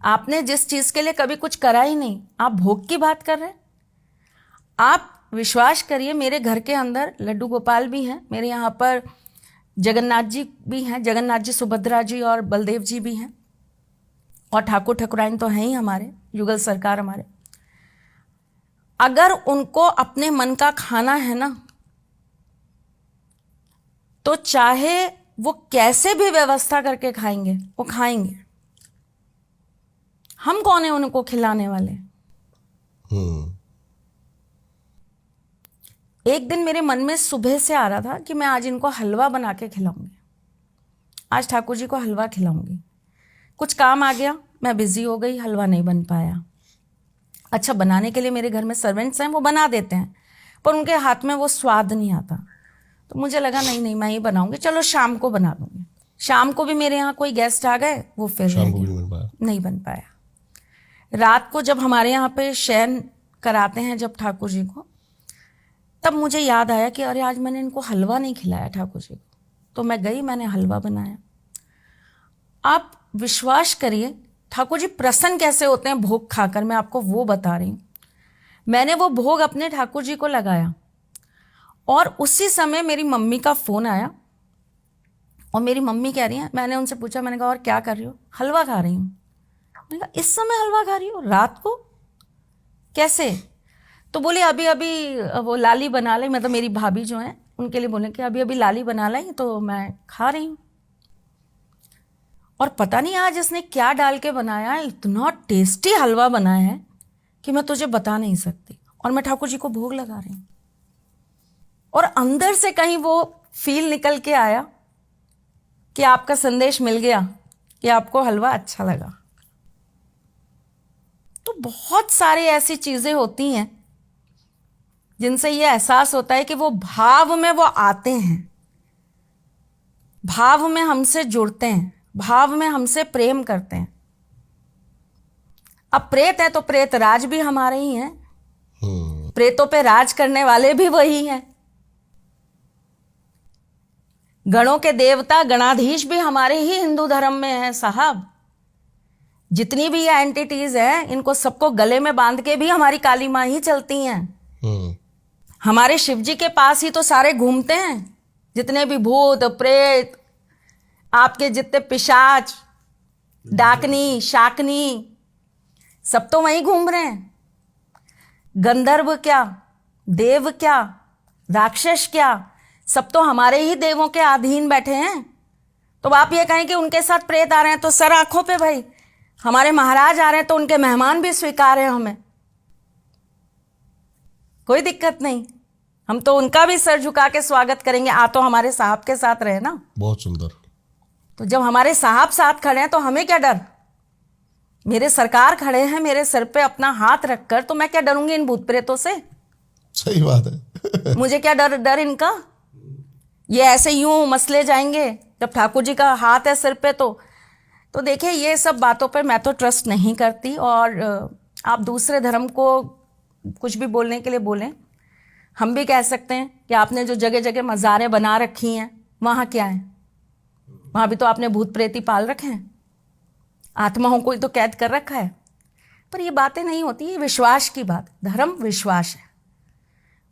आपने जिस चीज के लिए कभी कुछ करा ही नहीं, आप भोग की बात कर रहे हैं। आप विश्वास करिए, मेरे घर के अंदर लड्डू गोपाल भी हैं, मेरे यहाँ पर जगन्नाथ जी भी हैं, जगन्नाथ जी, सुभद्रा जी और बलदेव जी भी हैं, और ठाकुर ठाकुराइन तो हैं ही हमारे, युगल सरकार हमारे। अगर उनको अपने मन का खाना है ना, तो चाहे वो कैसे भी व्यवस्था करके खाएंगे, वो खाएंगे। हम कौन है उनको खिलाने वाले? एक दिन मेरे मन में सुबह से आ रहा था कि मैं आज इनको हलवा बना के खिलाऊंगी, आज ठाकुर जी को हलवा खिलाऊंगी। कुछ काम आ गया, मैं बिजी हो गई, हलवा नहीं बन पाया। अच्छा, बनाने के लिए मेरे घर में सर्वेंट्स हैं, वो बना देते हैं, पर उनके हाथ में वो स्वाद नहीं आता। तो मुझे लगा नहीं मैं ही बनाऊंगी, चलो शाम को बना दूंगी। शाम को भी मेरे यहाँ कोई गेस्ट आ गए, वो फिर शाम को नहीं बन पाया। रात को जब हमारे यहाँ पे शयन कराते हैं जब ठाकुर जी को, तब मुझे याद आया कि अरे आज मैंने इनको हलवा नहीं खिलाया ठाकुर जी को। तो मैं गई, मैंने हलवा बनाया। आप विश्वास करिए, ठाकुर जी प्रसन्न कैसे होते हैं भोग खाकर, मैं आपको वो बता रही हूँ। मैंने वो भोग अपने ठाकुर जी को लगाया, और उसी समय मेरी मम्मी का फ़ोन आया, और मेरी मम्मी कह रही हैं, मैंने उनसे पूछा, मैंने कहा और क्या कर रही हो? हलवा खा रही हूँ। मैंने कहा इस समय हलवा खा रही हो, रात को कैसे? तो बोले अभी अभी वो लाली बना लाई, मतलब मेरी भाभी जो हैं उनके लिए बोले कि अभी अभी लाली बना लाई, तो मैं खा रही हूँ। और पता नहीं आज इसने क्या डाल के बनाया है, इतना टेस्टी हलवा बनाया है कि मैं तुझे बता नहीं सकती। और मैं ठाकुर जी को भोग लगा रही हूँ, और अंदर से कहीं वो फील निकल के आया कि आपका संदेश मिल गया कि आपको हलवा अच्छा लगा। तो बहुत सारी ऐसी चीजें होती हैं जिनसे ये एहसास होता है कि वो भाव में वो आते हैं, भाव में हमसे जुड़ते हैं, भाव में हमसे प्रेम करते हैं। अब प्रेत है तो प्रेत राज भी हमारे ही हैं, प्रेतों पे राज करने वाले भी वही हैं। गणों के देवता गणाधीश भी हमारे ही हिंदू धर्म में है साहब। जितनी भी ये एंटिटीज हैं, इनको सबको गले में बांध के भी हमारी काली माँ ही चलती हैं। हमारे शिव जी के पास ही तो सारे घूमते हैं, जितने भी भूत प्रेत, आपके जितने पिशाच, डाकनी, शाकनी, सब तो वहीं घूम रहे हैं। गंधर्व क्या, देव क्या, राक्षस क्या, सब तो हमारे ही देवों के अधीन बैठे हैं। तो आप ये कहें कि उनके साथ प्रेत आ रहे हैं, तो सर आंखों पे भाई, हमारे महाराज आ रहे हैं तो उनके मेहमान भी स्वीकार हैं हमें, कोई दिक्कत नहीं, हम तो उनका भी सर झुका के स्वागत करेंगे। आ तो हमारे साहब के साथ रहे ना। बहुत सुंदर। तो जब हमारे साहब साथ खड़े हैं तो हमें क्या डर? मेरे सरकार खड़े हैं मेरे सर पे अपना हाथ रखकर, तो मैं क्या डरूंगी इन भूत प्रेतों से? सही बात है। मुझे क्या डर इनका? ये ऐसे यूं मसले जाएंगे जब ठाकुर जी का हाथ है सिर पे। तो देखिए, ये सब बातों पे मैं तो ट्रस्ट नहीं करती। और आप दूसरे धर्म को कुछ भी बोलने के लिए बोलें, हम भी कह सकते हैं कि आपने जो जगह जगह मज़ारें बना रखी हैं, वहाँ क्या है? वहाँ भी तो आपने भूत प्रेत ही पाल रखे हैं, आत्माओं को ही तो कैद कर रखा है। पर ये बातें नहीं होती, ये विश्वास की बात। धर्म विश्वास है,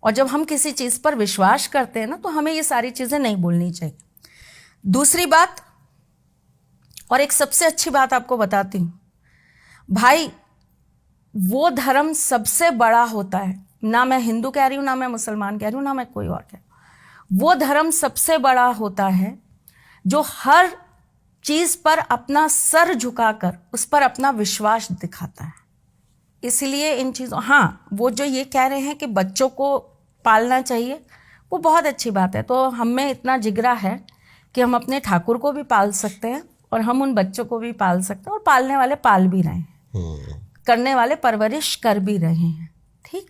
और जब हम किसी चीज़ पर विश्वास करते हैं ना, तो हमें ये सारी चीज़ें नहीं बोलनी चाहिए। दूसरी बात, और एक सबसे अच्छी बात आपको बताती हूँ भाई, वो धर्म सबसे बड़ा होता है, ना मैं हिंदू कह रही हूँ, ना मैं मुसलमान कह रही हूँ, ना मैं कोई और कह रही हूँ। वो धर्म सबसे बड़ा होता है जो हर चीज़ पर अपना सर झुकाकर उस पर अपना विश्वास दिखाता है। इसलिए इन चीज़ों, हाँ, वो जो ये कह रहे हैं कि बच्चों को पालना चाहिए, वो बहुत अच्छी बात है। तो हम में इतना जिगरा है कि हम अपने ठाकुर को भी पाल सकते हैं, और हम उन बच्चों को भी पाल सकते हैं, और पालने वाले पाल भी रहे हैं, करने वाले परवरिश कर भी रहे हैं। ठीक,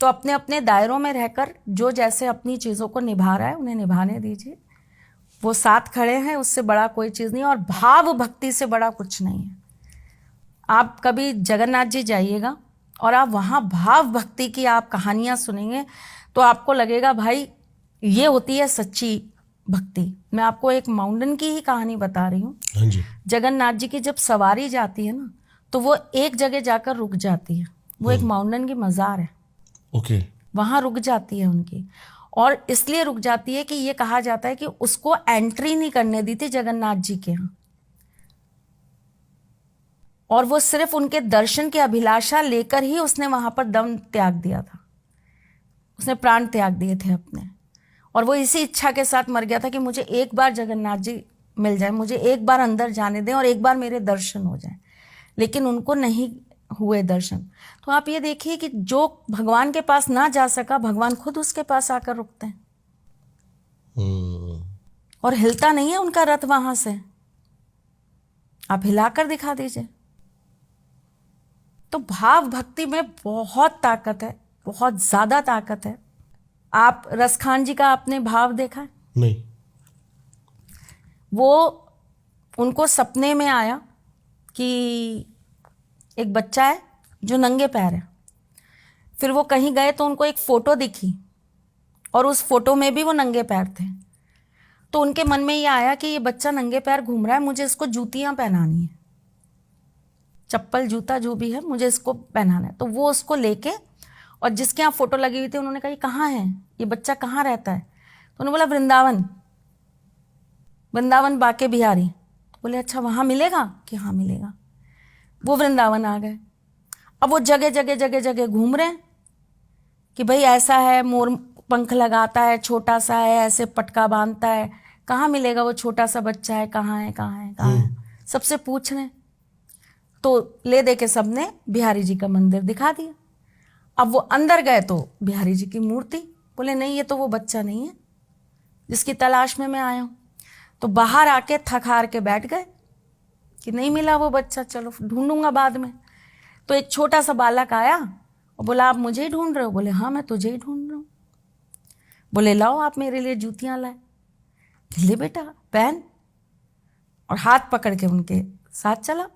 तो अपने अपने दायरों में रहकर जो जैसे अपनी चीज़ों को निभा रहा है उन्हें निभाने दीजिए। वो साथ खड़े हैं, उससे बड़ा कोई चीज़ नहीं, और भाव भक्ति से बड़ा कुछ नहीं है। आप कभी जगन्नाथ जी जाइएगा और आप वहाँ भाव भक्ति की आप कहानियाँ सुनेंगे, तो आपको लगेगा भाई ये होती है सच्ची भक्ति। मैं आपको एक माउंटेन की ही कहानी बता रही हूँ। हाँ जी। जगन्नाथ जी की जब सवारी जाती है ना, तो वो एक जगह जाकर रुक जाती है। वो एक माउंटेन की मज़ार है, ओके। वहां रुक जाती है उनकी। और इसलिए रुक जाती है कि ये कहा जाता है कि उसको एंट्री नहीं करने दी थी जगन्नाथ जी के यहाँ, और वो सिर्फ उनके दर्शन की अभिलाषा लेकर ही उसने वहां पर दम त्याग दिया था। उसने प्राण त्याग दिए थे अपने, और वो इसी इच्छा के साथ मर गया था कि मुझे एक बार जगन्नाथ जी मिल जाए, मुझे एक बार अंदर जाने दें और एक बार मेरे दर्शन हो जाएं। लेकिन उनको नहीं हुए दर्शन। तो आप ये देखिए कि जो भगवान के पास ना जा सका, भगवान खुद उसके पास आकर रुकते हैं, और हिलता नहीं है उनका रथ वहां से। आप हिलाकर दिखा दीजिए। तो भाव भक्ति में बहुत ताकत है, बहुत ज्यादा ताकत है। आप रसखान जी का आपने भाव देखा है? नहीं। वो उनको सपने में आया कि एक बच्चा है जो नंगे पैर है। फिर वो कहीं गए तो उनको एक फोटो दिखी, और उस फोटो में भी वो नंगे पैर थे। तो उनके मन में ये आया कि ये बच्चा नंगे पैर घूम रहा है, मुझे इसको जूतियां पहनानी है, चप्पल जूता जो भी है मुझे इसको पहनाना है। तो वो उसको लेके, और जिसके यहाँ फोटो लगी हुई थी, उन्होंने कहा ये कहाँ है, ये बच्चा कहाँ रहता है? तो उन्होंने बोला वृंदावन, वृंदावन बाके बिहारी। बोले अच्छा वहाँ मिलेगा? कि हाँ मिलेगा। वो वृंदावन आ गए। अब वो जगह जगह जगह जगह घूम रहे हैं कि भाई ऐसा है, मोर पंख लगाता है, छोटा सा है, ऐसे पटका बांधता है, कहाँ मिलेगा वो छोटा सा बच्चा है, कहाँ है, कहाँ है, कहाँ है? सबसे पूछ रहे। तो ले दे के सबने बिहारी जी का मंदिर दिखा दिया। अब वो अंदर गए तो बिहारी जी की मूर्ति। बोले नहीं, ये तो वो बच्चा नहीं है जिसकी तलाश में मैं आया हूँ। तो बाहर आके थक हार के बैठ गए कि नहीं मिला वो बच्चा, चलो ढूंढूंगा बाद में। तो एक छोटा सा बालक आया और बोला आप मुझे ही ढूंढ रहे हो? बोले हाँ मैं तुझे ही ढूंढ रहा हूँ। बोले लाओ आप मेरे लिए जूतियां लाए। ले बेटा पहन, और हाथ पकड़ के उनके साथ चला।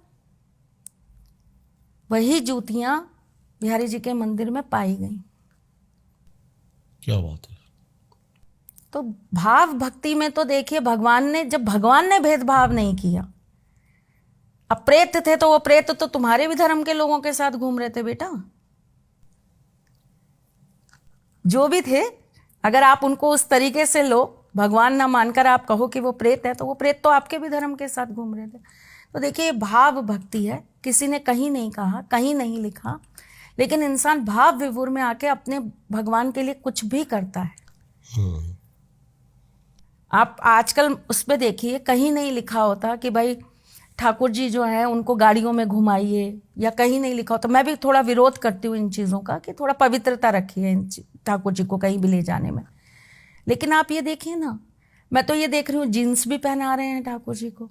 वही जूतियां बिहारी जी के मंदिर में पाई गई। क्या बात है। तो भाव भक्ति में तो देखिए, जब भगवान ने भेदभाव नहीं किया। अब प्रेत थे तो वो प्रेत तो तुम्हारे भी धर्म के लोगों के साथ घूम रहे थे बेटा, जो भी थे। अगर आप उनको उस तरीके से लो, भगवान ना मानकर आप कहो कि वो प्रेत है, तो वो प्रेत तो आपके भी धर्म के साथ घूम रहे थे। तो देखिए भाव भक्ति है, किसी ने कहीं नहीं कहा, कहीं नहीं लिखा, लेकिन इंसान भाव विभोर में आके अपने भगवान के लिए कुछ भी करता है। आप आजकल उस पर देखिए, कहीं नहीं लिखा होता कि भाई ठाकुर जी जो है उनको गाड़ियों में घुमाइए, या कहीं नहीं लिखा होता। मैं भी थोड़ा विरोध करती हूँ इन चीज़ों का कि थोड़ा पवित्रता रखिए इन ठाकुर जी को कहीं भी ले जाने में। लेकिन आप ये देखिए ना, मैं तो ये देख रही हूँ जीन्स भी पहना रहे हैं ठाकुर जी को।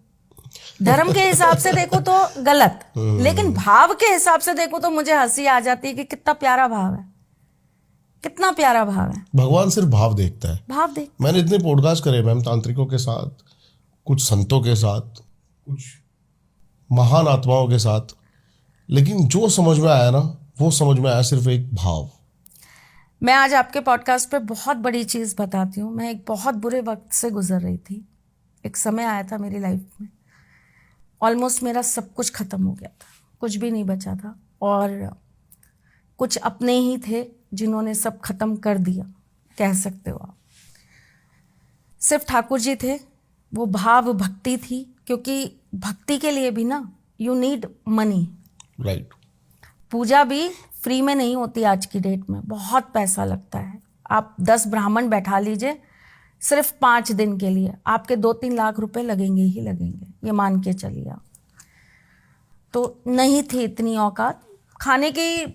धर्म के हिसाब से देखो तो गलत, लेकिन भाव के हिसाब से देखो तो मुझे हंसी आ जाती है कि कितना प्यारा भाव है, कितना प्यारा भाव है। भगवान सिर्फ भाव देखता है। भाव देख, मैंने इतने पॉडकास्ट करे मैम, तांत्रिकों के साथ, कुछ संतों के साथ, कुछ महान आत्माओं के साथ, लेकिन जो समझ में आया ना, वो समझ में आया सिर्फ एक भाव। मैं आज आपके पॉडकास्ट पे बहुत बड़ी चीज़ बताती हूँ। मैं एक बहुत बुरे वक्त से गुजर रही थी। एक समय आया था मेरी लाइफ में, ऑलमोस्ट मेरा सब कुछ ख़त्म हो गया था, कुछ भी नहीं बचा था, और कुछ अपने ही थे जिन्होंने सब खत्म कर दिया, कह सकते हो आप। सिर्फ ठाकुर जी थे, वो भाव भक्ति थी, क्योंकि भक्ति के लिए भी ना यू नीड मनी। राइट। पूजा भी फ्री में नहीं होती आज की डेट में, बहुत पैसा लगता है। आप 10 ब्राह्मण बैठा लीजिए सिर्फ 5 दिन के लिए, आपके 2-3 लाख रुपए लगेंगे ही लगेंगे, ये मान के चलिए आप। तो नहीं थी इतनी औकात, खाने के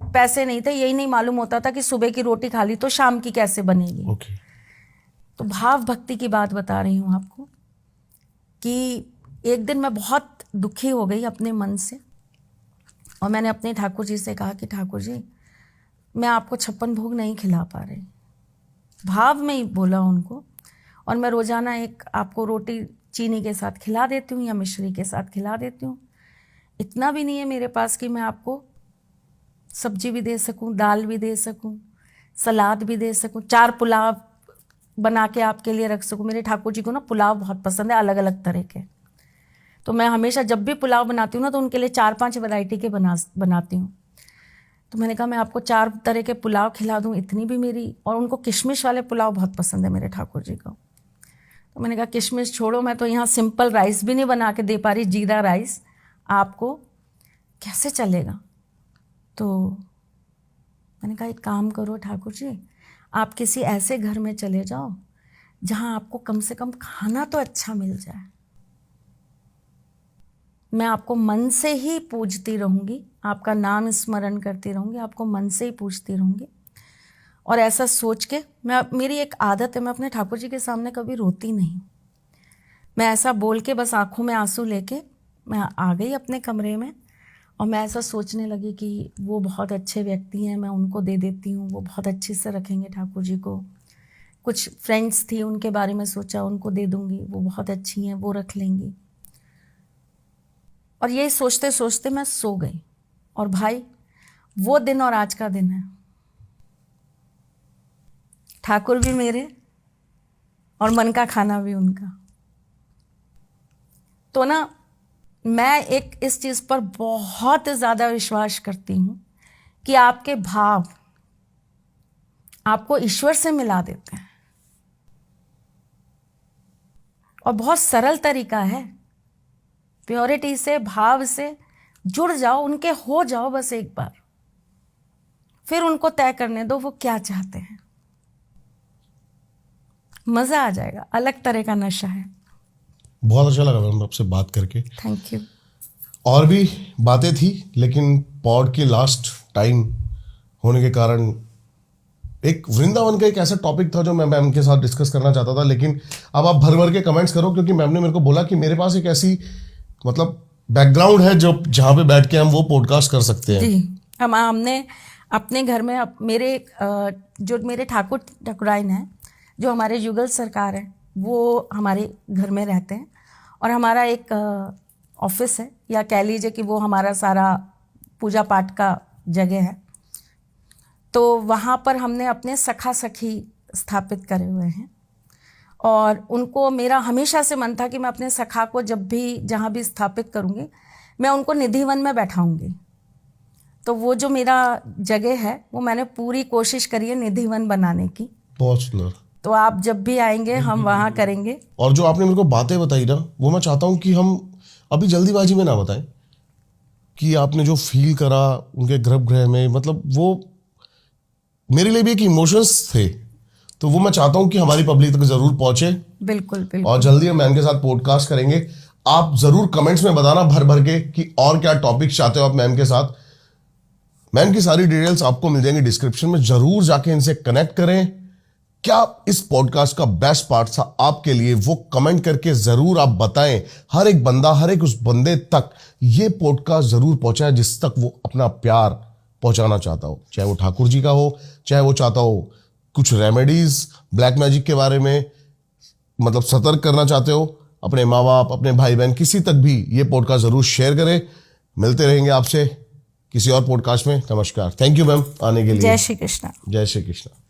पैसे नहीं थे, यही नहीं मालूम होता था कि सुबह की रोटी खा ली तो शाम की कैसे बनेगी। ओके। तो भाव भक्ति की बात बता रही हूँ आपको कि एक दिन मैं बहुत दुखी हो गई अपने मन से, और मैंने अपने ठाकुर जी से कहा कि ठाकुर जी मैं आपको 56 भोग नहीं खिला पा रही। भाव में ही बोला उनको, और मैं रोज़ाना एक आपको रोटी चीनी के साथ खिला देती हूँ या मिश्री के साथ खिला देती हूँ। इतना भी नहीं है मेरे पास कि मैं आपको सब्जी भी दे सकूँ, दाल भी दे सकूँ, सलाद भी दे सकूँ, 4 पुलाव बना के आपके लिए रख सकूं। मेरे ठाकुर जी को ना पुलाव बहुत पसंद है, अलग अलग तरह के। तो मैं हमेशा जब भी पुलाव बनाती हूँ ना, तो उनके लिए 4-5 वैरायटी के बनाती हूँ। तो मैंने कहा मैं आपको 4 तरह के पुलाव खिला दूँ, इतनी भी मेरी। और उनको किशमिश वाले पुलाव बहुत पसंद है मेरे ठाकुर जी को। तो मैंने कहा किशमिश छोड़ो, मैं तो यहाँ सिंपल राइस भी नहीं बना के दे पा रही, जीरा राइस, आपको कैसे चलेगा। तो मैंने कहा एक काम करो ठाकुर जी, आप किसी ऐसे घर में चले जाओ जहाँ आपको कम से कम खाना तो अच्छा मिल जाए। मैं आपको मन से ही पूजती रहूँगी, आपका नाम स्मरण करती रहूँगी, आपको मन से ही पूजती रहूँगी। और ऐसा सोच के मेरी एक आदत है, मैं अपने ठाकुर जी के सामने कभी रोती नहीं। मैं ऐसा बोल के बस आंखों में आंसू लेके मैं आ गई अपने कमरे में, और मैं ऐसा सोचने लगी कि वो बहुत अच्छे व्यक्ति हैं, मैं उनको दे देती हूँ, वो बहुत अच्छे से रखेंगे ठाकुर जी को। कुछ फ्रेंड्स थी, उनके बारे में सोचा, उनको दे दूँगी, वो बहुत अच्छी हैं, वो रख लेंगी। और यही सोचते सोचते मैं सो गई। और भाई वो दिन और आज का दिन है, ठाकुर भी मेरे और मन का खाना भी उनका। तो ना मैं एक इस चीज़ पर बहुत ज़्यादा विश्वास करती हूँ कि आपके भाव आपको ईश्वर से मिला देते हैं। और बहुत सरल तरीका है, प्योरिटी से, भाव से जुड़ जाओ, उनके हो जाओ बस एक बार, फिर उनको तय करने दो वो क्या चाहते हैं। मज़ा आ जाएगा, अलग तरह का नशा है। बहुत अच्छा लगा मैम आपसे बात करके। Thank you. और भी बातें थी, लेकिन पॉड की लास्ट टाइम होने के कारण एक वृंदावन का एक ऐसा टॉपिक था जो मैं मैम के साथ डिस्कस करना चाहता था, लेकिन अब आप भर भर के कमेंट्स करो, क्योंकि मैम ने मेरे को बोला कि मेरे पास एक ऐसी मतलब बैकग्राउंड है जो जहाँ पे बैठ के हम वो पॉडकास्ट कर सकते हैं। जी, हमने अपने घर में मेरे जो मेरे ठाकुराइन हैं, जो हमारे युगल सरकार है, वो हमारे घर में रहते हैं। और हमारा एक ऑफिस है, या कह लीजिए कि वो हमारा सारा पूजा पाठ का जगह है। तो वहाँ पर हमने अपने सखा सखी स्थापित करे हुए हैं। और उनको मेरा हमेशा से मन था कि मैं अपने सखा को जब भी जहाँ भी स्थापित करूँगी, मैं उनको निधिवन में बैठाऊँगी। तो वो जो मेरा जगह है, वो मैंने पूरी कोशिश करी है निधिवन बनाने की। बहुत सुंदर। तो आप जब भी आएंगे हम वहाँ करेंगे। और जो आपने मेरे को बातें बताई ना, वो मैं चाहता हूँ कि हम अभी जल्दीबाजी में ना बताएं, कि आपने जो फील करा उनके गर्भगृह में, मतलब वो मेरे लिए भी एक इमोशंस थे। तो वो मैं चाहता हूँ कि हमारी पब्लिक तक जरूर पहुंचे। बिल्कुल बिल्कुल। और जल्दी हम मैम के साथ पॉडकास्ट करेंगे। आप जरूर कमेंट्स में बताना भर भर के कि और क्या टॉपिक चाहते हो आप मैम के साथ। मैम की सारी डिटेल्स आपको मिल जाएंगी डिस्क्रिप्शन में, जरूर जाके इनसे कनेक्ट करें। क्या इस पॉडकास्ट का बेस्ट पार्ट था आपके लिए, वो कमेंट करके जरूर आप बताएं। हर एक बंदा, हर एक उस बंदे तक ये पॉडकास्ट जरूर पहुंचाए जिस तक वो अपना प्यार पहुंचाना चाहता हो, चाहे वो ठाकुर जी का हो, चाहे वो चाहता हो कुछ रेमेडीज ब्लैक मैजिक के बारे में मतलब सतर्क करना चाहते हो, अपने माँ बाप, अपने भाई बहन, किसी तक भी ये पॉडकास्ट जरूर शेयर करें। मिलते रहेंगे आपसे किसी और पॉडकास्ट में। नमस्कार, थैंक यू मैम आने के लिए। जय श्री कृष्णा। जय श्री कृष्णा।